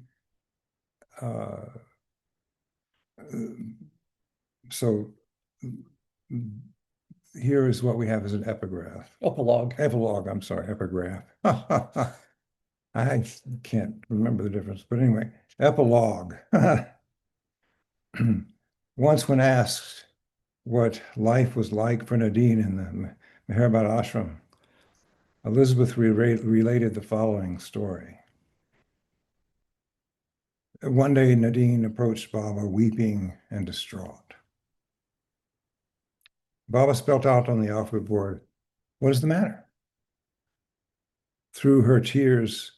so here is what we have as an epigraph. Epilogue, I'm sorry, epigraph. I can't remember the difference, but anyway, epilogue. Once when asked what life was like for Nadine in the Meherabad ashram, Elizabeth related the following story. One day, Nadine approached Baba weeping and distraught. Baba spelt out on the alphabet board, "What is the matter?" Through her tears,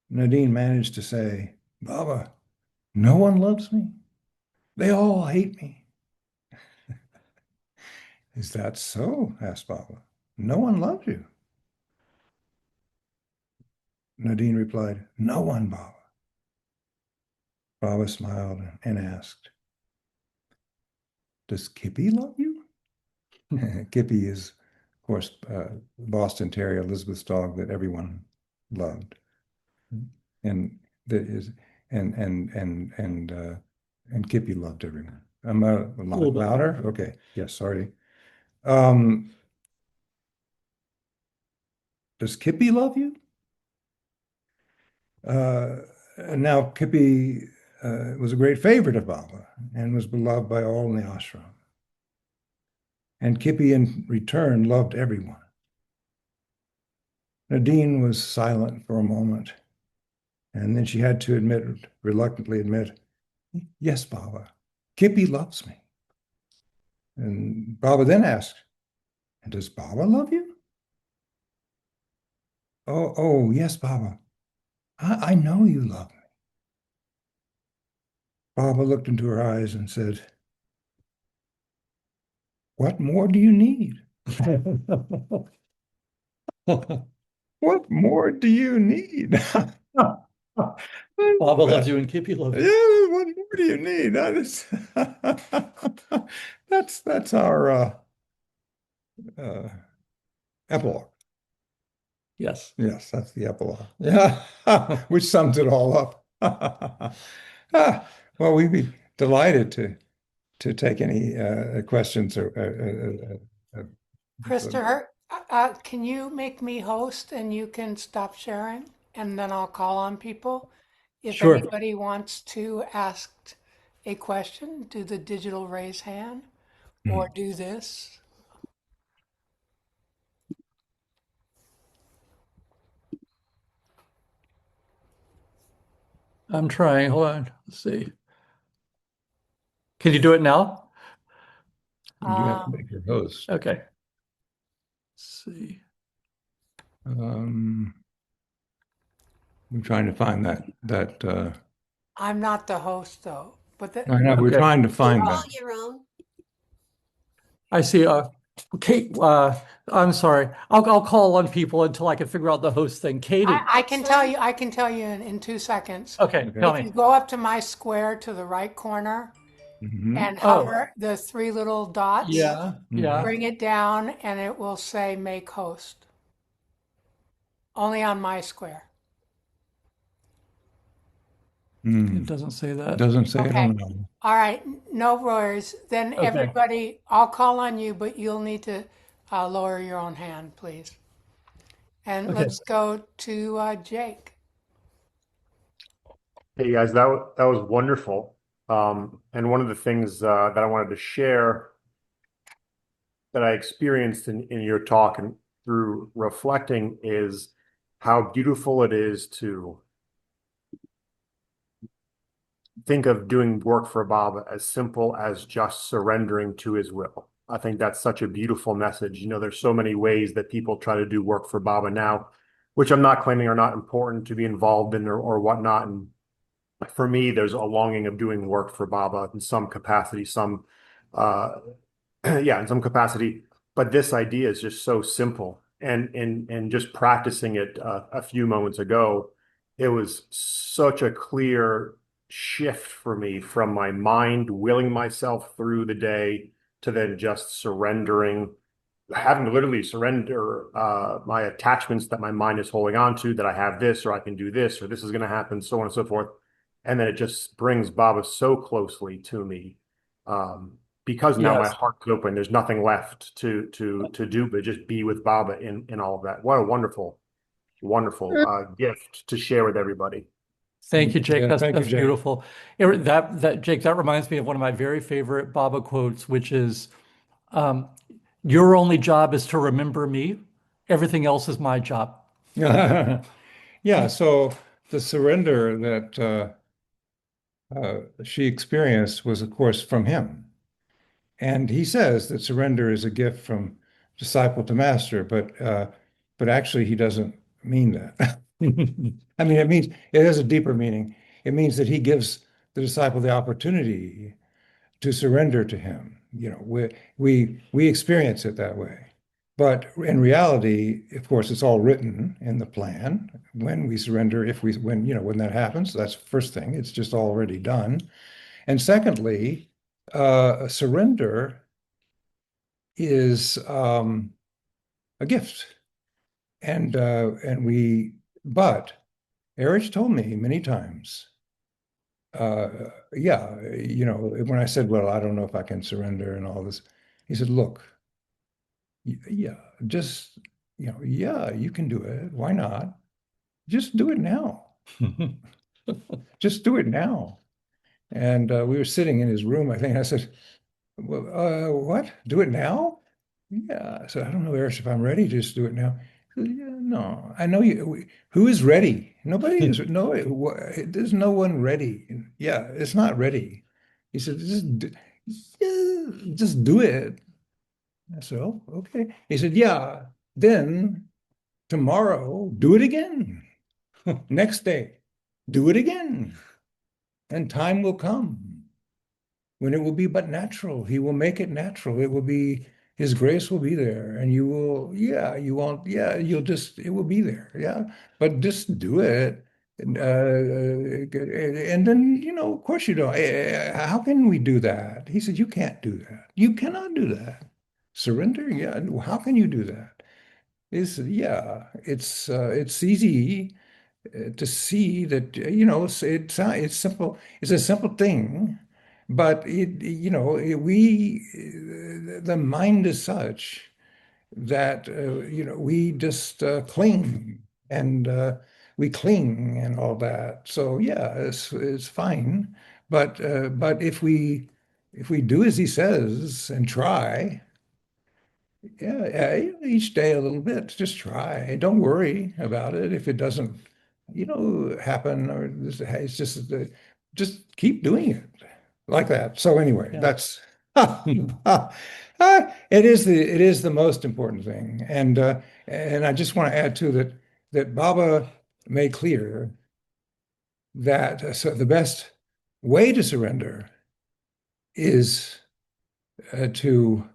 Nadine managed to say, "Baba, no one loves me. They all hate me." "Is that so?" asked Baba. "No one loves you." Nadine replied, "No one, Baba." Baba smiled and asked, "Does Kippy love you?" Kippy is, of course, Boston Terrier, Elizabeth's dog that everyone loved, and that is, and Kippy loved everyone. I'm a lot louder. Okay, yes, sorry. Does Kippy love you? Now Kippy was a great favorite of Baba and was beloved by all in the ashram. And Kippy, in return, loved everyone. Nadine was silent for a moment, and then she had to reluctantly admit, yes, Baba, Kippy loves me. And Baba then asked, and does Baba love you? Oh, yes, Baba. I know you love me. Baba looked into her eyes and said, what more do you need? What more do you need? Baba loves you and Kippy loves you. Yeah, what more do you need? That is that's our uh, epilogue. Yes. Yes, that's the epilogue. Yeah, which sums it all up. Well, we'd be delighted to take any questions or Christopher, can you make me host and you can stop sharing? And then I'll call on people. If Sure. anybody wants to ask a question, do the digital raise hand or do this. I'm trying. Hold on. Let's see. Can you do it now? You have to Um, make your host. Okay. Let's see. I'm trying to find that. I'm not the host though, but I know we're Okay. trying to find Call that. your own. I see. Kate, I'm sorry. I'll call on people until I can figure out the host thing. Katie. I can tell you, in 2 seconds. Okay, Okay. tell If me. you go up to my square to the right corner Mhm. and Oh, hover the three little dots, yeah, yeah. bring it down and it will say make host. Only on my square. It doesn't say that. Doesn't say it Okay. on that. All right. No worries. Then Okay. everybody, I'll call on you, but you'll need to lower your own hand, please. And Okay. let's go to Jake. Hey guys, that was wonderful. And one of the things that I wanted to share that I experienced in your talk and through reflecting is how beautiful it is to think of doing work for Baba as simple as just surrendering to his will. I think that's such a beautiful message. You know, there's so many ways that people try to do work for Baba now, which I'm not claiming are not important to be involved in or whatnot. And for me, there's a longing of doing work for Baba in some capacity, uh, yeah, in some capacity. But this idea is just so simple, and just practicing it a few moments ago, it was such a clear shift for me from my mind willing myself through the day to then just surrendering, having to literally surrender my attachments that my mind is holding on to, that I have this or I can do this or this is going to happen, so on and so forth. And then it just brings Baba so closely to me, because now my Yes. heart's open. There's nothing left to do but just be with Baba in all of that. What a wonderful gift to share with everybody. Thank you, Jake. Yeah, thank you, That's Jake. beautiful. Jake, that reminds me of one of my very favorite Baba quotes, which is, "Your only job is to remember me. Everything else is my job." Yeah, so the surrender that she experienced was, of course, from him. And he says that surrender is a gift from disciple to master, but actually he doesn't mean that. I mean, it has a deeper meaning. It means that he gives the disciple the opportunity to surrender to him. You know, we experience it that way. But in reality, of course, it's all written in the plan. When we surrender, when that happens, that's the first thing. It's just already done. And secondly, surrender is a gift. But Erich told me many times, yeah, when I said, well, I don't know if I can surrender and all this, he said, look, yeah, just, yeah, you can do it. Why not? Just do it now. Just do it now. And we were sitting in his room, I think. I said, well, what? Do it now? Yeah. I said, I don't know, Eric, if I'm ready to just do it now. He said, yeah, no, I know you. Who is ready? Nobody is. No, there's no one ready. Yeah, it's not ready. He said, yeah, just do it. I said, oh, okay. He said, yeah, then tomorrow, do it again. Next day, do it again. And time will come when it will be but natural. He will make it natural. It will be, his grace will be there. And you will, yeah, you won't, yeah, you'll just, it will be there. Yeah. But just do it. And then, of course you don't. How can we do that? He said, you can't do that. You cannot do that. Surrender? Yeah. How can you do that? Yeah, it's easy to see that it's simple. It's a simple thing, but the mind is such that we just cling and we cling and all that. So yeah, it's fine, but if we do as he says and try. Yeah, each day a little bit. Just try. Don't worry about it if it doesn't, happen or it's just keep doing it like that. So anyway, Yeah. that's it is the most important thing. And I just want to add too that Baba made clear that so the best way to surrender is to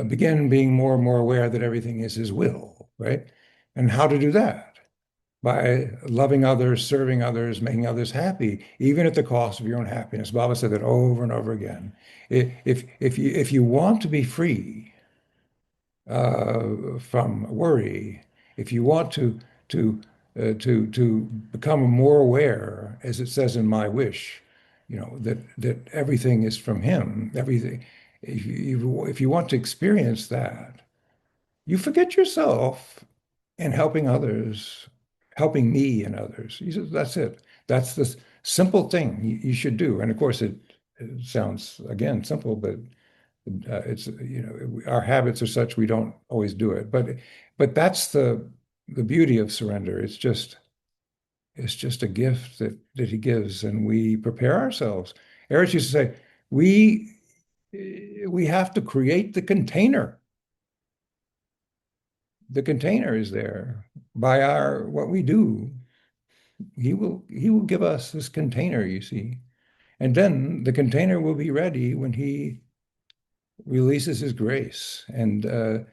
begin being more and more aware that everything is his will, right? And how to do that? By loving others, serving others, making others happy, even at the cost of your own happiness. Baba said that over and over again. If you want to be free from worry, if you want to become more aware, as it says in My Wish, that everything is from him, everything. If you want to experience that, you forget yourself in helping others, helping me and others. He says, that's it. That's the simple thing you should do. And of course, it sounds, again, simple, but it's, our habits are such we don't always do it. But that's the beauty of surrender. It's just a gift that he gives, and we prepare ourselves. Eric used to say, we have to create the container. The container is there by our what we do. He will give us this container, you see. And then the container will be ready when he releases his grace. And then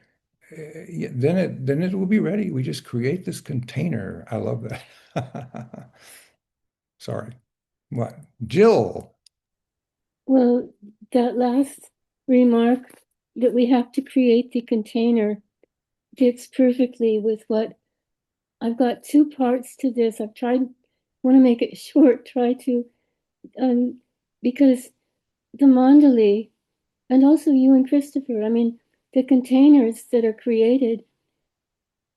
it will be ready. We just create this container. I love that. Sorry. What? Jill. Well, that last remark that we have to create the container fits perfectly with what I've got two parts to this. I've tried, want to make it short, try to, because the mandali and also you and Christopher, I mean, the containers that are created,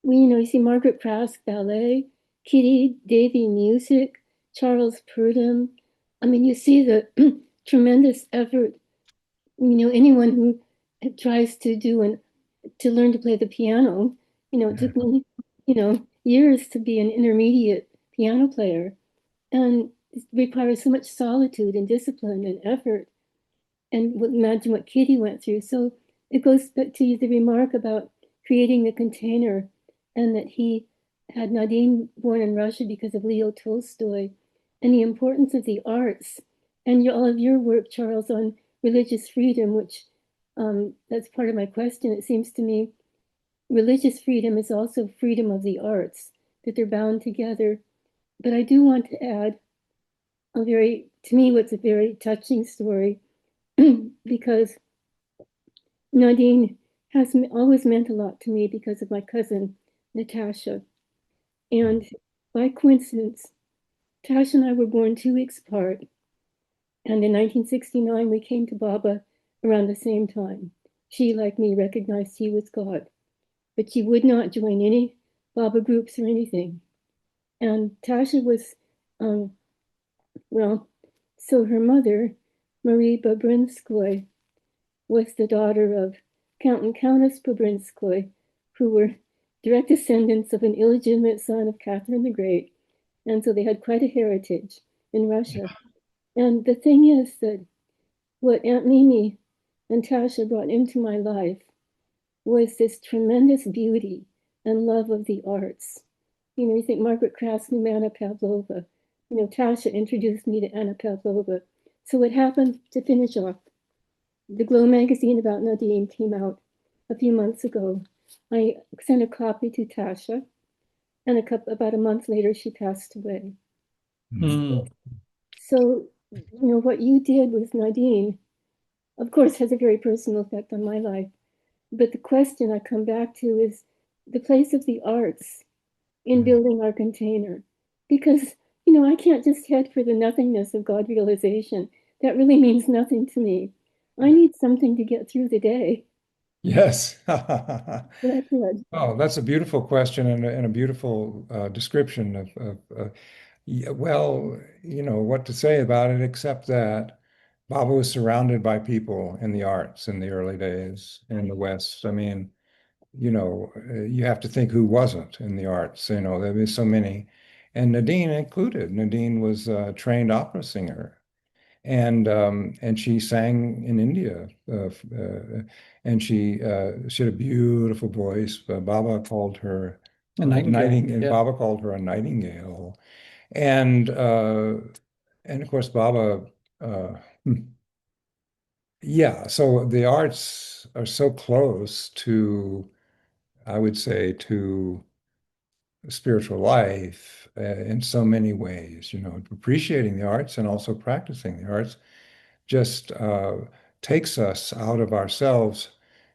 you see Margaret Prask ballet, Kitty Davy music, Charles Purdom. I mean, you see the tremendous effort. Anyone who tries to learn to play the piano, it took me, years to be an intermediate piano player, and it requires so much solitude and discipline and effort. And imagine what Kitty went through. So it goes back to the remark about creating the container, and that he had Nadine born in Russia because of Leo Tolstoy, and the importance of the arts, and all of your work, Charles, on religious freedom, which that's part of my question. It seems to me religious freedom is also freedom of the arts, that they're bound together. But I do want to add to me, what's a very touching story, because Nadine has always meant a lot to me because of my cousin, Natasha. And by coincidence, Tasha and I were born 2 weeks apart. And in 1969, we came to Baba around the same time. She, like me, recognized he was God, but she would not join any Baba groups or anything. And Tasha was, well, So her mother, Marie Babrinskoy, was the daughter of Count and Countess Babrinskoy, who were direct descendants of an illegitimate son of Catherine the Great. And so they had quite a heritage in Russia. And the thing is that what Aunt Mimi and Tasha brought into my life was this tremendous beauty and love of the arts. You think Margaret Krass knew Anna Pavlova. Tasha introduced me to Anna Pavlova. So what happened, to finish off, the Glow magazine about Nadine came out a few months ago. I sent a copy to Tasha, and about a month later, she passed away. Mm. So, what you did with Nadine, of course, has a very personal effect on my life. But the question I come back to is the place of the arts in building our container. Because, I can't just head for the nothingness of God realization. That really means nothing to me. I need something to get through the day. Yes. That's it. Oh, that's a beautiful question and a beautiful description of yeah, well, what to say about it except that Baba was surrounded by people in the arts in the early days in the West. I mean, you have to think who wasn't in the arts. There was so many, and Nadine included. Nadine was a trained opera singer, and she sang in India, and she had a beautiful voice. Baba called her A nightingale. nightingale. Yeah. Baba called her a nightingale, and of course Baba. Uh, yeah, so the arts are so close to, I would say, to spiritual life in so many ways. Appreciating the arts and also practicing the arts just takes us out of ourselves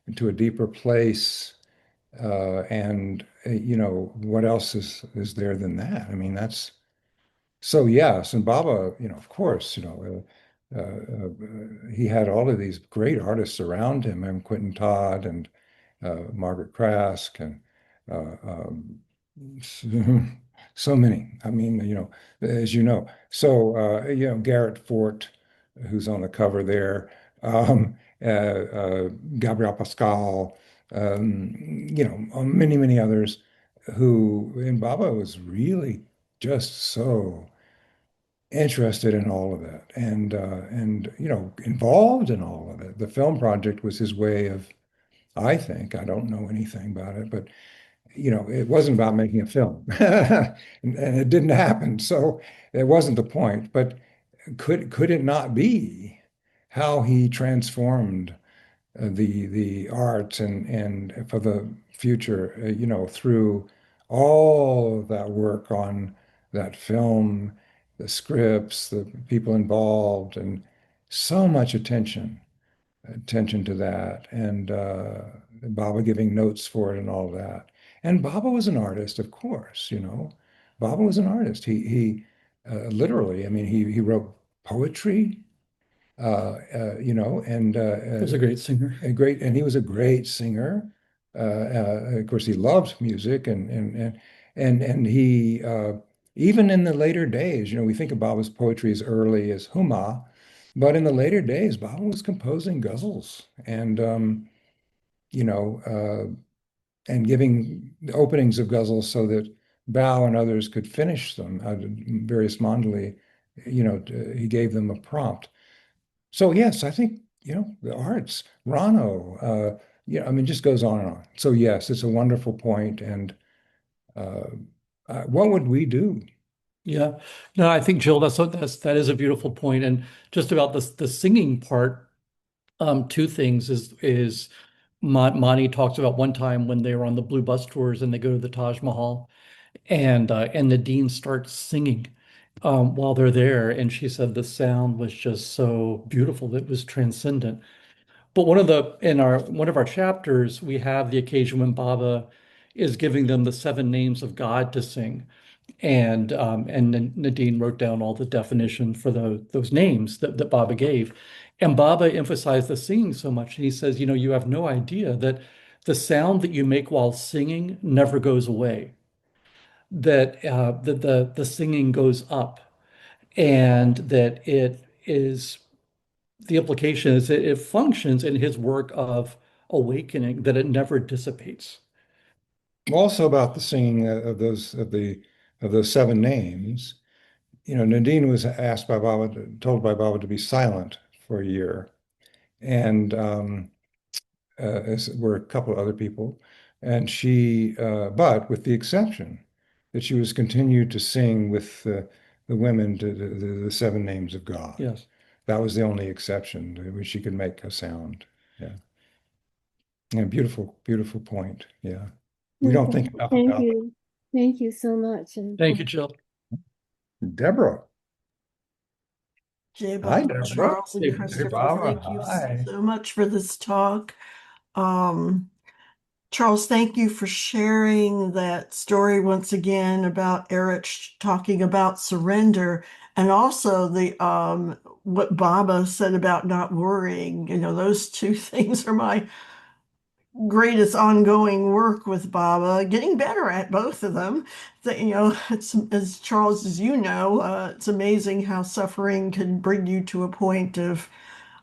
into a deeper place. And what else is there than that? I mean, that's so yes. And Baba, of course, he had all of these great artists around him, and Quentin Todd and Margaret Krask and um, so many. I mean, as you know. So, Garrett Fort, who's on the cover there, Gabriel Pascal, many, many others who, and Baba was really just so interested in all of it and involved in all of it. The film project was his way of, I think, I don't know anything about it, but it wasn't about making a film, and it didn't happen. So it wasn't the point. But could it not be how he transformed the arts and for the future, through all of that work on that film, the scripts, the people involved, and so much attention to that, and Baba giving notes for it and all that. And Baba was an artist, of course, Baba was an artist. He literally, I mean, he wrote poetry, and He was a great singer. and he was a great singer. Of course, he loved music, and he even in the later days, we think of Baba's poetry as early as Huma, but in the later days, Baba was composing ghazals you know, and giving the openings of ghazals so that Bao and others could finish them. Various mandali, he gave them a prompt. So yes, I think, the arts, Rano, I mean, just goes on and on. So yes, it's a wonderful point. And uh, what would we do? Yeah. No, I think Jill, that is a beautiful point. And just about the singing part, two things is Monty talks about one time when they were on the Blue Bus tours and they go to the Taj Mahal and Nadine starts singing while they're there, and she said the sound was just so beautiful. It was transcendent. But one of our chapters, we have the occasion when Baba is giving them the seven names of God to sing. And Nadine wrote down all the definition for those names that Baba gave. And Baba emphasized the singing so much. And he says, you have no idea that the sound that you make while singing never goes away, that the singing goes up, and that is the implication is that it functions in his work of awakening, that it never dissipates. Also about the singing of those seven names. Nadine was asked by Baba, told by Baba to be silent for a year, and as were a couple of other people, and but with the exception that she was continued to sing with the women to the seven names of God. Yes. That was the only exception to which she could make a sound. Yeah. Yeah, beautiful, beautiful point. Yeah. We don't think enough Thank about you. Thank you so much. And Thank you, Jill. Deborah. Jay, Hi, Bob, Deborah. Charles, and Hey, Hey, Christopher, Barbara. thank you Hi. so much for this talk. Charles, thank you for sharing that story once again about Eric talking about surrender, and also the what Baba said about not worrying. Those two things are my greatest ongoing work with Baba, getting better at both of them. It's as Charles, as it's amazing how suffering can bring you to a point of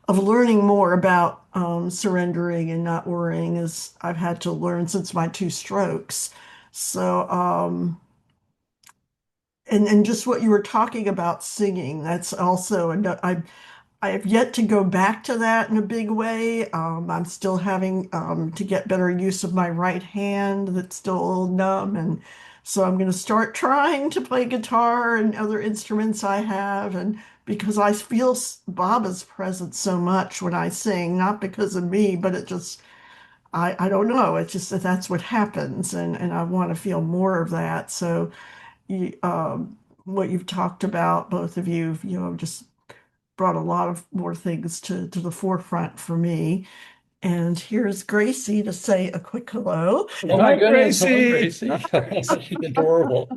learning more about surrendering and not worrying, as I've had to learn since my two strokes. So, and just what you were talking about singing, that's also, and I have yet to go back to that in a big way. I'm still having to get better use of my right hand that's still a little numb. And so I'm going to start trying to play guitar and other instruments I have. And because I feel Baba's presence so much when I sing, not because of me, but it just, I don't know. It's just that that's what happens. And I want to feel more of that. So what you've talked about, both of you, just brought a lot of more things to the forefront for me. And here's Gracie to say a quick hello. Oh my Hi, goodness. Hello, Gracie. Gracie. She's adorable.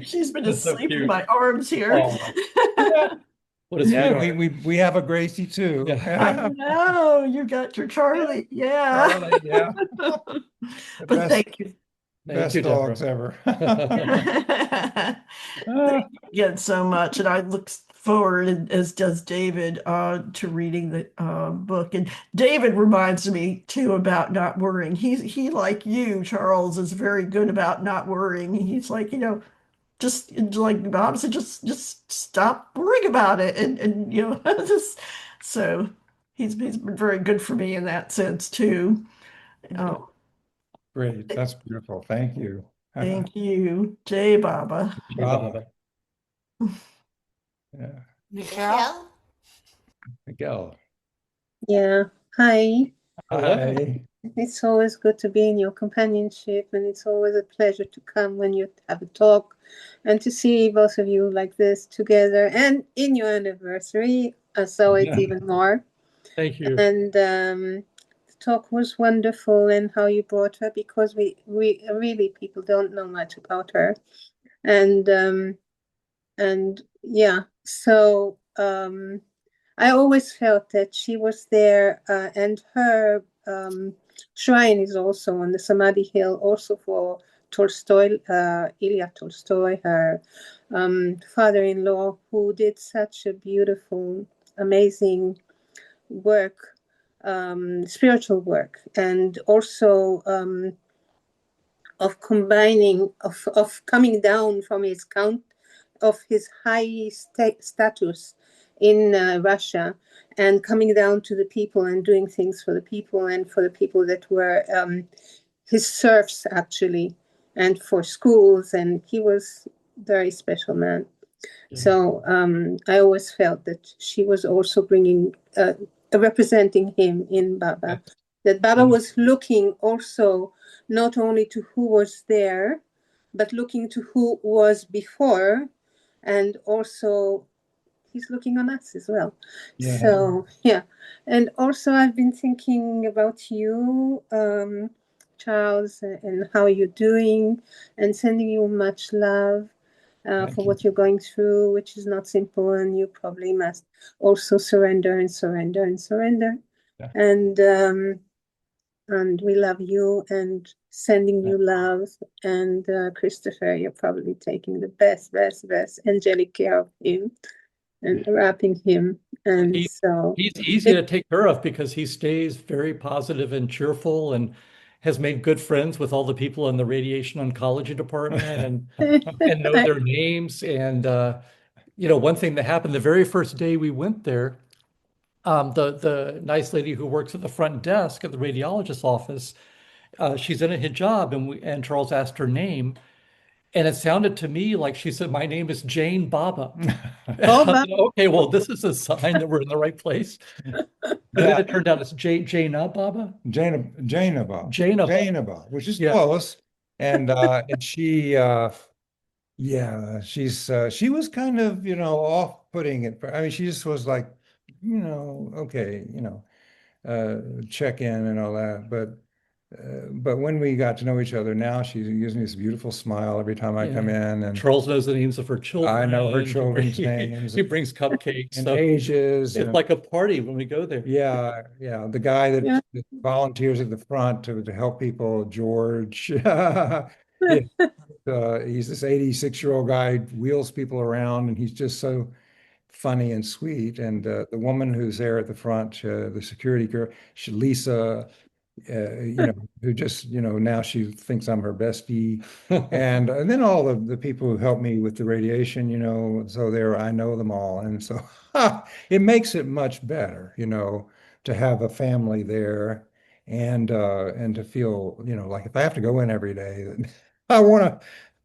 She's been That's so asleep in cute. my arms here. Oh, Yeah, what a yeah, sweetheart. we have a Gracie too. I Yeah. know you got your Charlie. Yeah. Charlie, yeah, the But best thank you. Thank you, best dogs Deborah. ever. Thank you again so much. And I look forward, as does David, to reading the book. And David reminds me too about not worrying. He like you, Charles, is very good about not worrying. He's like, just like Bob said, just stop worrying about it. And just so he's been very good for me in that sense too. Oh, Great, that's beautiful. Thank you. thank you, Jay Baba. Hey, Baba. Yeah, Mikhail? Miguel. Yeah. Hi. Hello. Hi. It's always good to be in your companionship, and it's always a pleasure to come when you have a talk and to see both of you like this together and in your anniversary. So it's even more. Thank you. And the talk was wonderful, and how you brought her, because we really, people don't know much about her. And yeah, so I always felt that she was there, and her shrine is also on the Samadhi Hill, also for Tolstoy, Ilya Tolstoy, her father-in-law, who did such a beautiful, amazing work, spiritual work, and also of combining, of coming down from his count of his high status in Russia, and coming down to the people and doing things for the people, and for the people that were his serfs actually, and for schools. And he was a very special man. So I always felt that she was also bringing, representing him in Baba. That Baba was looking also not only to who was there, but looking to who was before, and also he's looking on us as well. Yeah. So yeah, and also I've been thinking about you, Charles, and how you're doing, and sending you much love. For what you're going through, which is not simple, and you probably must also surrender and surrender and surrender. Yeah. And we love you, and sending you love. And Christopher, you're probably taking the best angelic care of him. and wrapping him. And He so he's easy it, to take care of because he stays very positive and cheerful and has made good friends with all the people in the radiation oncology department and know I, their names. And one thing that happened the very first day we went there, the nice lady who works at the front desk at the radiologist's office, she's in a hijab, and Charles asked her name, and it sounded to me like she said, "My name is Jane Baba." I oh, thought, okay, well, this is a sign that we're in the right place. And then Yeah, it turned out it's Jaina Baba, Jaina Baba. Jainaba, which is Yeah, close. And she yeah, she was kind of, off-putting it. I mean, she just was like, okay, check in and all that. But when we got to know each other, now she gives me this beautiful smile every time I come yeah. in, and Charles knows the names of her I know her children. children's names He brings cupcakes, and so ages, it's and like a party when we go there. yeah, yeah. The guy yeah. that volunteers at the front to help people, George. Yeah, he's this 86-year-old guy, wheels people around, and he's just so funny and sweet. And the woman who's there at the front, the security girl, Lisa, who just, now she thinks I'm her bestie. And then all of the people who help me with the radiation, so there, I know them all. And so it makes it much better, to have a family there and to feel, like if I have to go in every day, then I want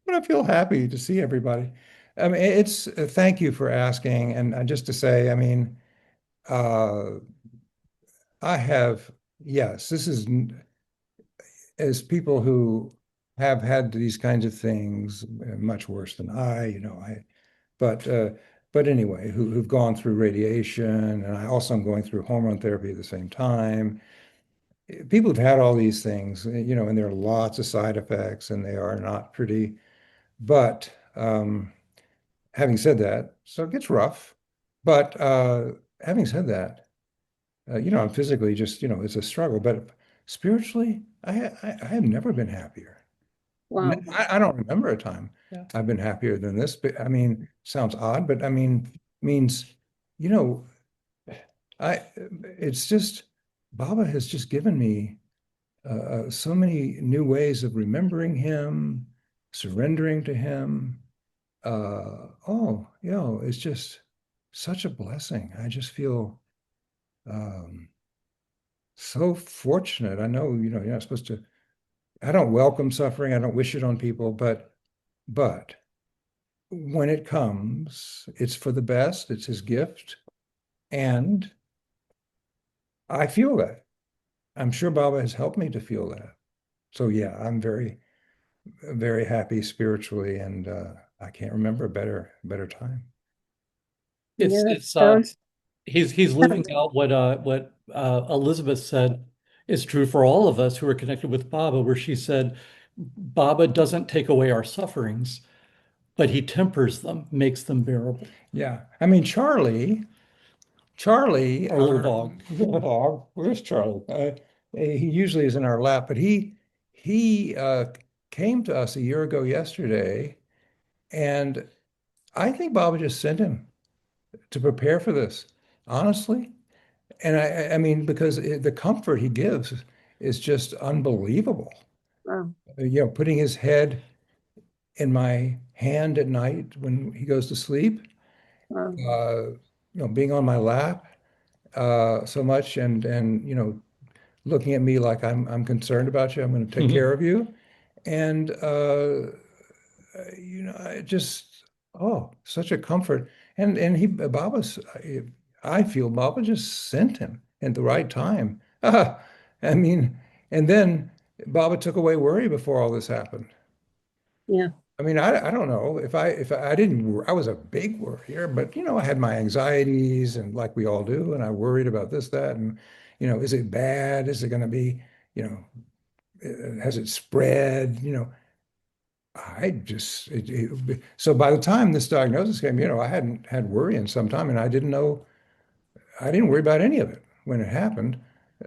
to feel happy to see everybody. I mean, it's thank you for asking. And just to say, I mean, uh, I have, yes, this is as people who have had these kinds of things, much worse than but uh, but anyway, who've gone through radiation, and I also am going through hormone therapy at the same time. People have had all these things, and there are lots of side effects, and they are not pretty. But having said that, so it gets rough. But having said that, I'm physically just, it's a struggle. But spiritually, I have never been happier. Wow. I don't remember a time Yeah. I've been happier than this. But I mean, sounds odd, but I mean, means, you know, it's just, Baba has just given me so many new ways of remembering him, surrendering to him. It's just such a blessing. I just feel um, so fortunate. I know, you're not supposed to, I don't welcome suffering. I don't wish it on people, but when it comes, it's for the best. It's his gift. And I feel that. I'm sure Baba has helped me to feel that. So yeah, I'm very, very happy spiritually, and I can't remember a better time. It's Yeah, that it's sounds he's living out what Elizabeth said is true for all of us who are connected with Baba, where she said, Baba doesn't take away our sufferings, but he tempers them, makes them bearable. Yeah. I mean, Charlie, Our little our dog. little dog, where's Charlie? He usually is in our lap, but he came to us a year ago yesterday, and I think Baba just sent him to prepare for this, honestly. And I mean, because the comfort he gives is just unbelievable. wow, Putting his head in my hand at night when he goes to sleep, wow, being on my lap so much, and looking at me like I'm concerned about you. I'm going to take care of you. And I just, such a comfort. And Baba's, I feel Baba just sent him at the right time. I mean, and then Baba took away worry before all this happened. yeah, I mean, I don't know if I didn't, I was a big worrier, but I had my anxieties, and like we all do, and I worried about this, that, and is it bad? Is it going to be, you know, has it spread? I just so by the time this diagnosis came, I hadn't had worry in some time, and I didn't worry about any of it when it happened.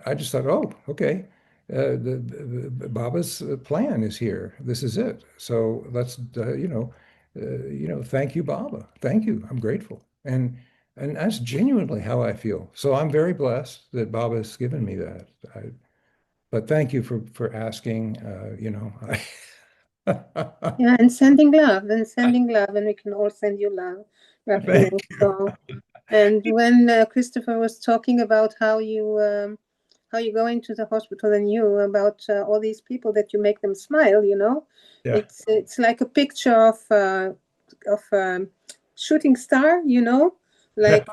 I just thought, oh, okay, Baba's plan is here. This is it. So let's, thank you, Baba. Thank you. I'm grateful. And that's genuinely how I feel. So I'm very blessed that Baba has given me that. But thank you for asking. Yeah, and we can all send you love, Thank Rahul. you. So, and when Christopher was talking about how you go into the hospital and you about all these people that you make them smile, Yeah. it's like a picture of shooting star, like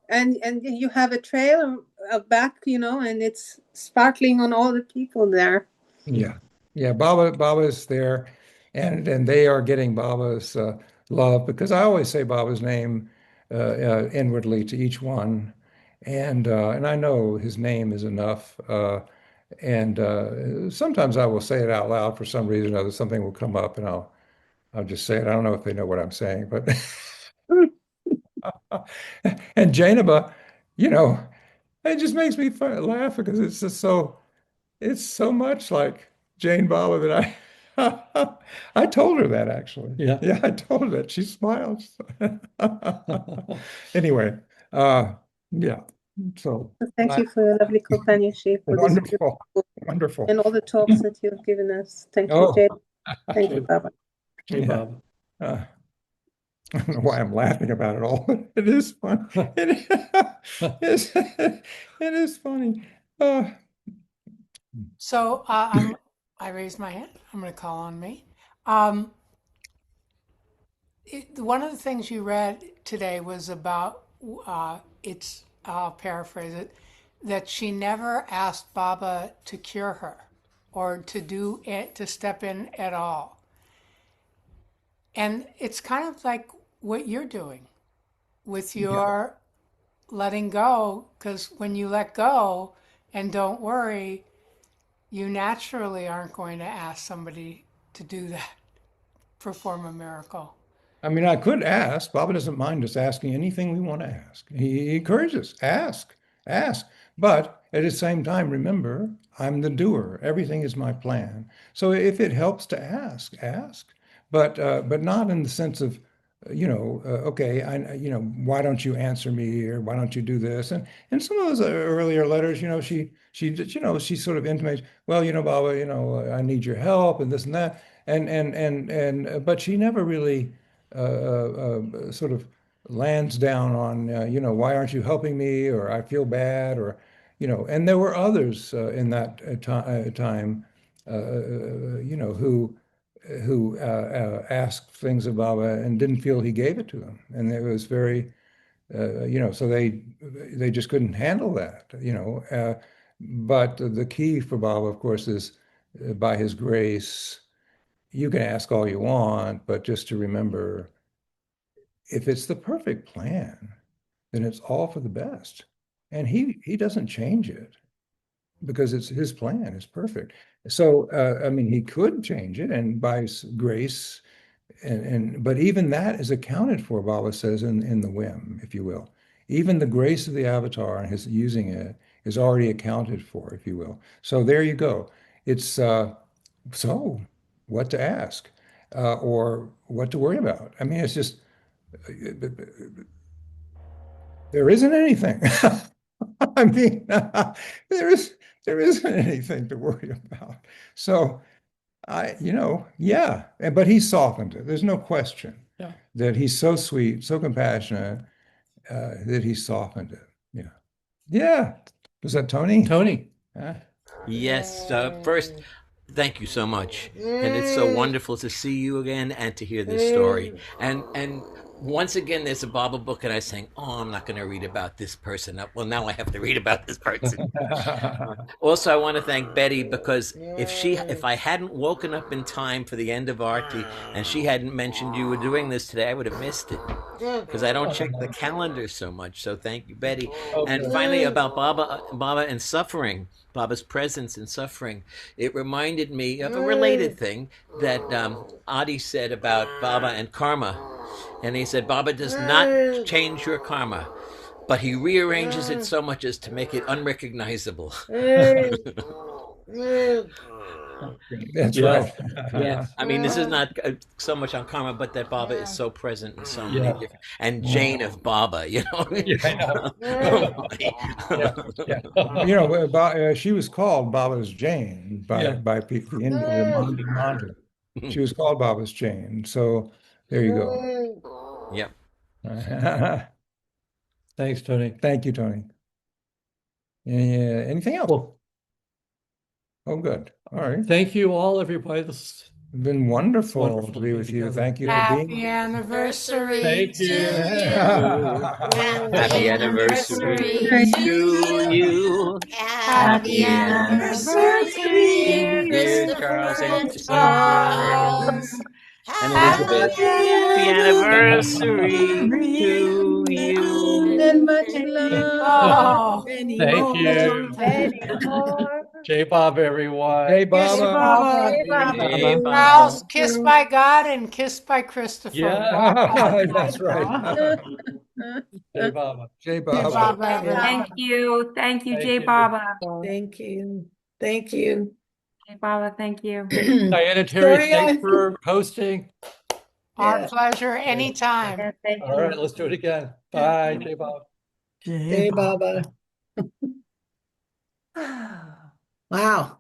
and you have a trail back, and it's sparkling on all the people there. Yeah. Yeah. Baba is there, and they are getting Baba's love, because I always say Baba's name inwardly to each one. And I know his name is enough. And sometimes I will say it out loud for some reason or other. Something will come up and I'll just say it. I don't know if they know what I'm saying, but and Jainaba, you know, it just makes me laugh because it's so much like Jane Baba that I I told her that actually. Yeah. Yeah, I told her that. She smiled. Anyway, uh yeah. So Thank I, you for your lovely companionship, for this beautiful wonderful, wonderful. and all the talks that you've given us. Thank you, Oh, Jay. Thank you, Jay, Baba. Jay yeah. Bob. Uh, I don't know why I'm laughing about it all, but it is fun. It is funny. Uh, So I raised my hand. I'm going to call on me. Um, one of the things you read today was about I'll paraphrase it, that she never asked Baba to cure her or to do it, to step in at all. And it's kind of like what you're doing with yeah. your letting go, because when you let go and don't worry, you naturally aren't going to ask somebody to do that, perform a miracle. I mean, I could ask. Baba doesn't mind us asking anything we want to ask. He encourages, ask, ask. But at the same time, remember, I'm the doer. Everything is my plan. So if it helps to ask, ask. But not in the sense of, okay, why don't you answer me, or why don't you do this? And in some of those earlier letters, she sort of intimates, well, Baba, I need your help and this and that, but she never really sort of lands down on, why aren't you helping me? Or I feel bad, or, and there were others in that time, who asked things of Baba and didn't feel he gave it to them. And it was very, so they just couldn't handle that, but the key for Baba, of course, is by his grace, you can ask all you want, but just to remember, if it's the perfect plan, then it's all for the best. And he doesn't change it because it's his plan is perfect. So I mean, he could change it, and by grace, and but even that is accounted for, Baba says, in the whim, if you will. Even the grace of the avatar and his using it is already accounted for, if you will. So there you go. It's so what to ask, or what to worry about. I mean, it's just there isn't anything. I mean, there is there isn't anything to worry about. So yeah, but he softened it. There's no question Yeah. that he's so sweet, so compassionate, that he softened it. Yeah. Yeah. Was that Tony? Tony. Yes. First, thank you so much, and it's so wonderful to see you again and to hear this story. And once again, there's a Bible book, and I was saying, "Oh, I'm not going to read about this person." Well, now I have to read about this person. Also, I want to thank Betty, because if I hadn't woken up in time for the end of Arti and she hadn't mentioned you were doing this today, I would have missed it, because I don't check the calendar so much. So thank you, Betty. And finally, about Baba and suffering, Baba's presence in suffering. It reminded me of a related thing that Adi said about Baba and karma. And he said, Baba does not change your karma, but he rearranges it so much as to make it unrecognizable. That's Yes, right. Yeah, yes, I mean, this is not so much on karma, but that Baba is so present in so many yes. different, and Jane of Baba, you know. Yeah, I know. Oh Yeah, my. Yeah, she was called Baba's Jane by yeah. people, the Mandu. She was called Baba's Jane. So there you Yep. go. Thanks, Tony. Thank you, Tony. Anything else? Well, Oh, good. All right. thank you all, everybody. This It's been wonderful wonderful to to be be with you. together. Thank you for Yeah. being Happy anniversary Thank to you. you. Happy Happy anniversary anniversary to to you. you. Happy Happy anniversary, anniversary, dear Christopher Charles and and Christopher Charles. and Happy Elizabeth. Happy anniversary anniversary to to you. And much you. love. Oh, Many Thank you. more. Many more. J Bob, everyone. Hey, kiss Hey, Baba. Baba. Hey, Hey, Baba. Hey, Baba. Charles, Baba. kissed by God and kissed by Christopher. Yeah. That's right. J Bob. Hey, Hey, Baba. Bob Evans. Thank you. Thank you, Thank Jay you. Baba. Thank you. Thank you. Jay Baba, thank you. Diana Terry, Sorry, thanks for hosting. Our yeah. pleasure anytime. Yeah, thank All right, you. let's do it again. Bye, J Bob. Hey, Baba. Wow.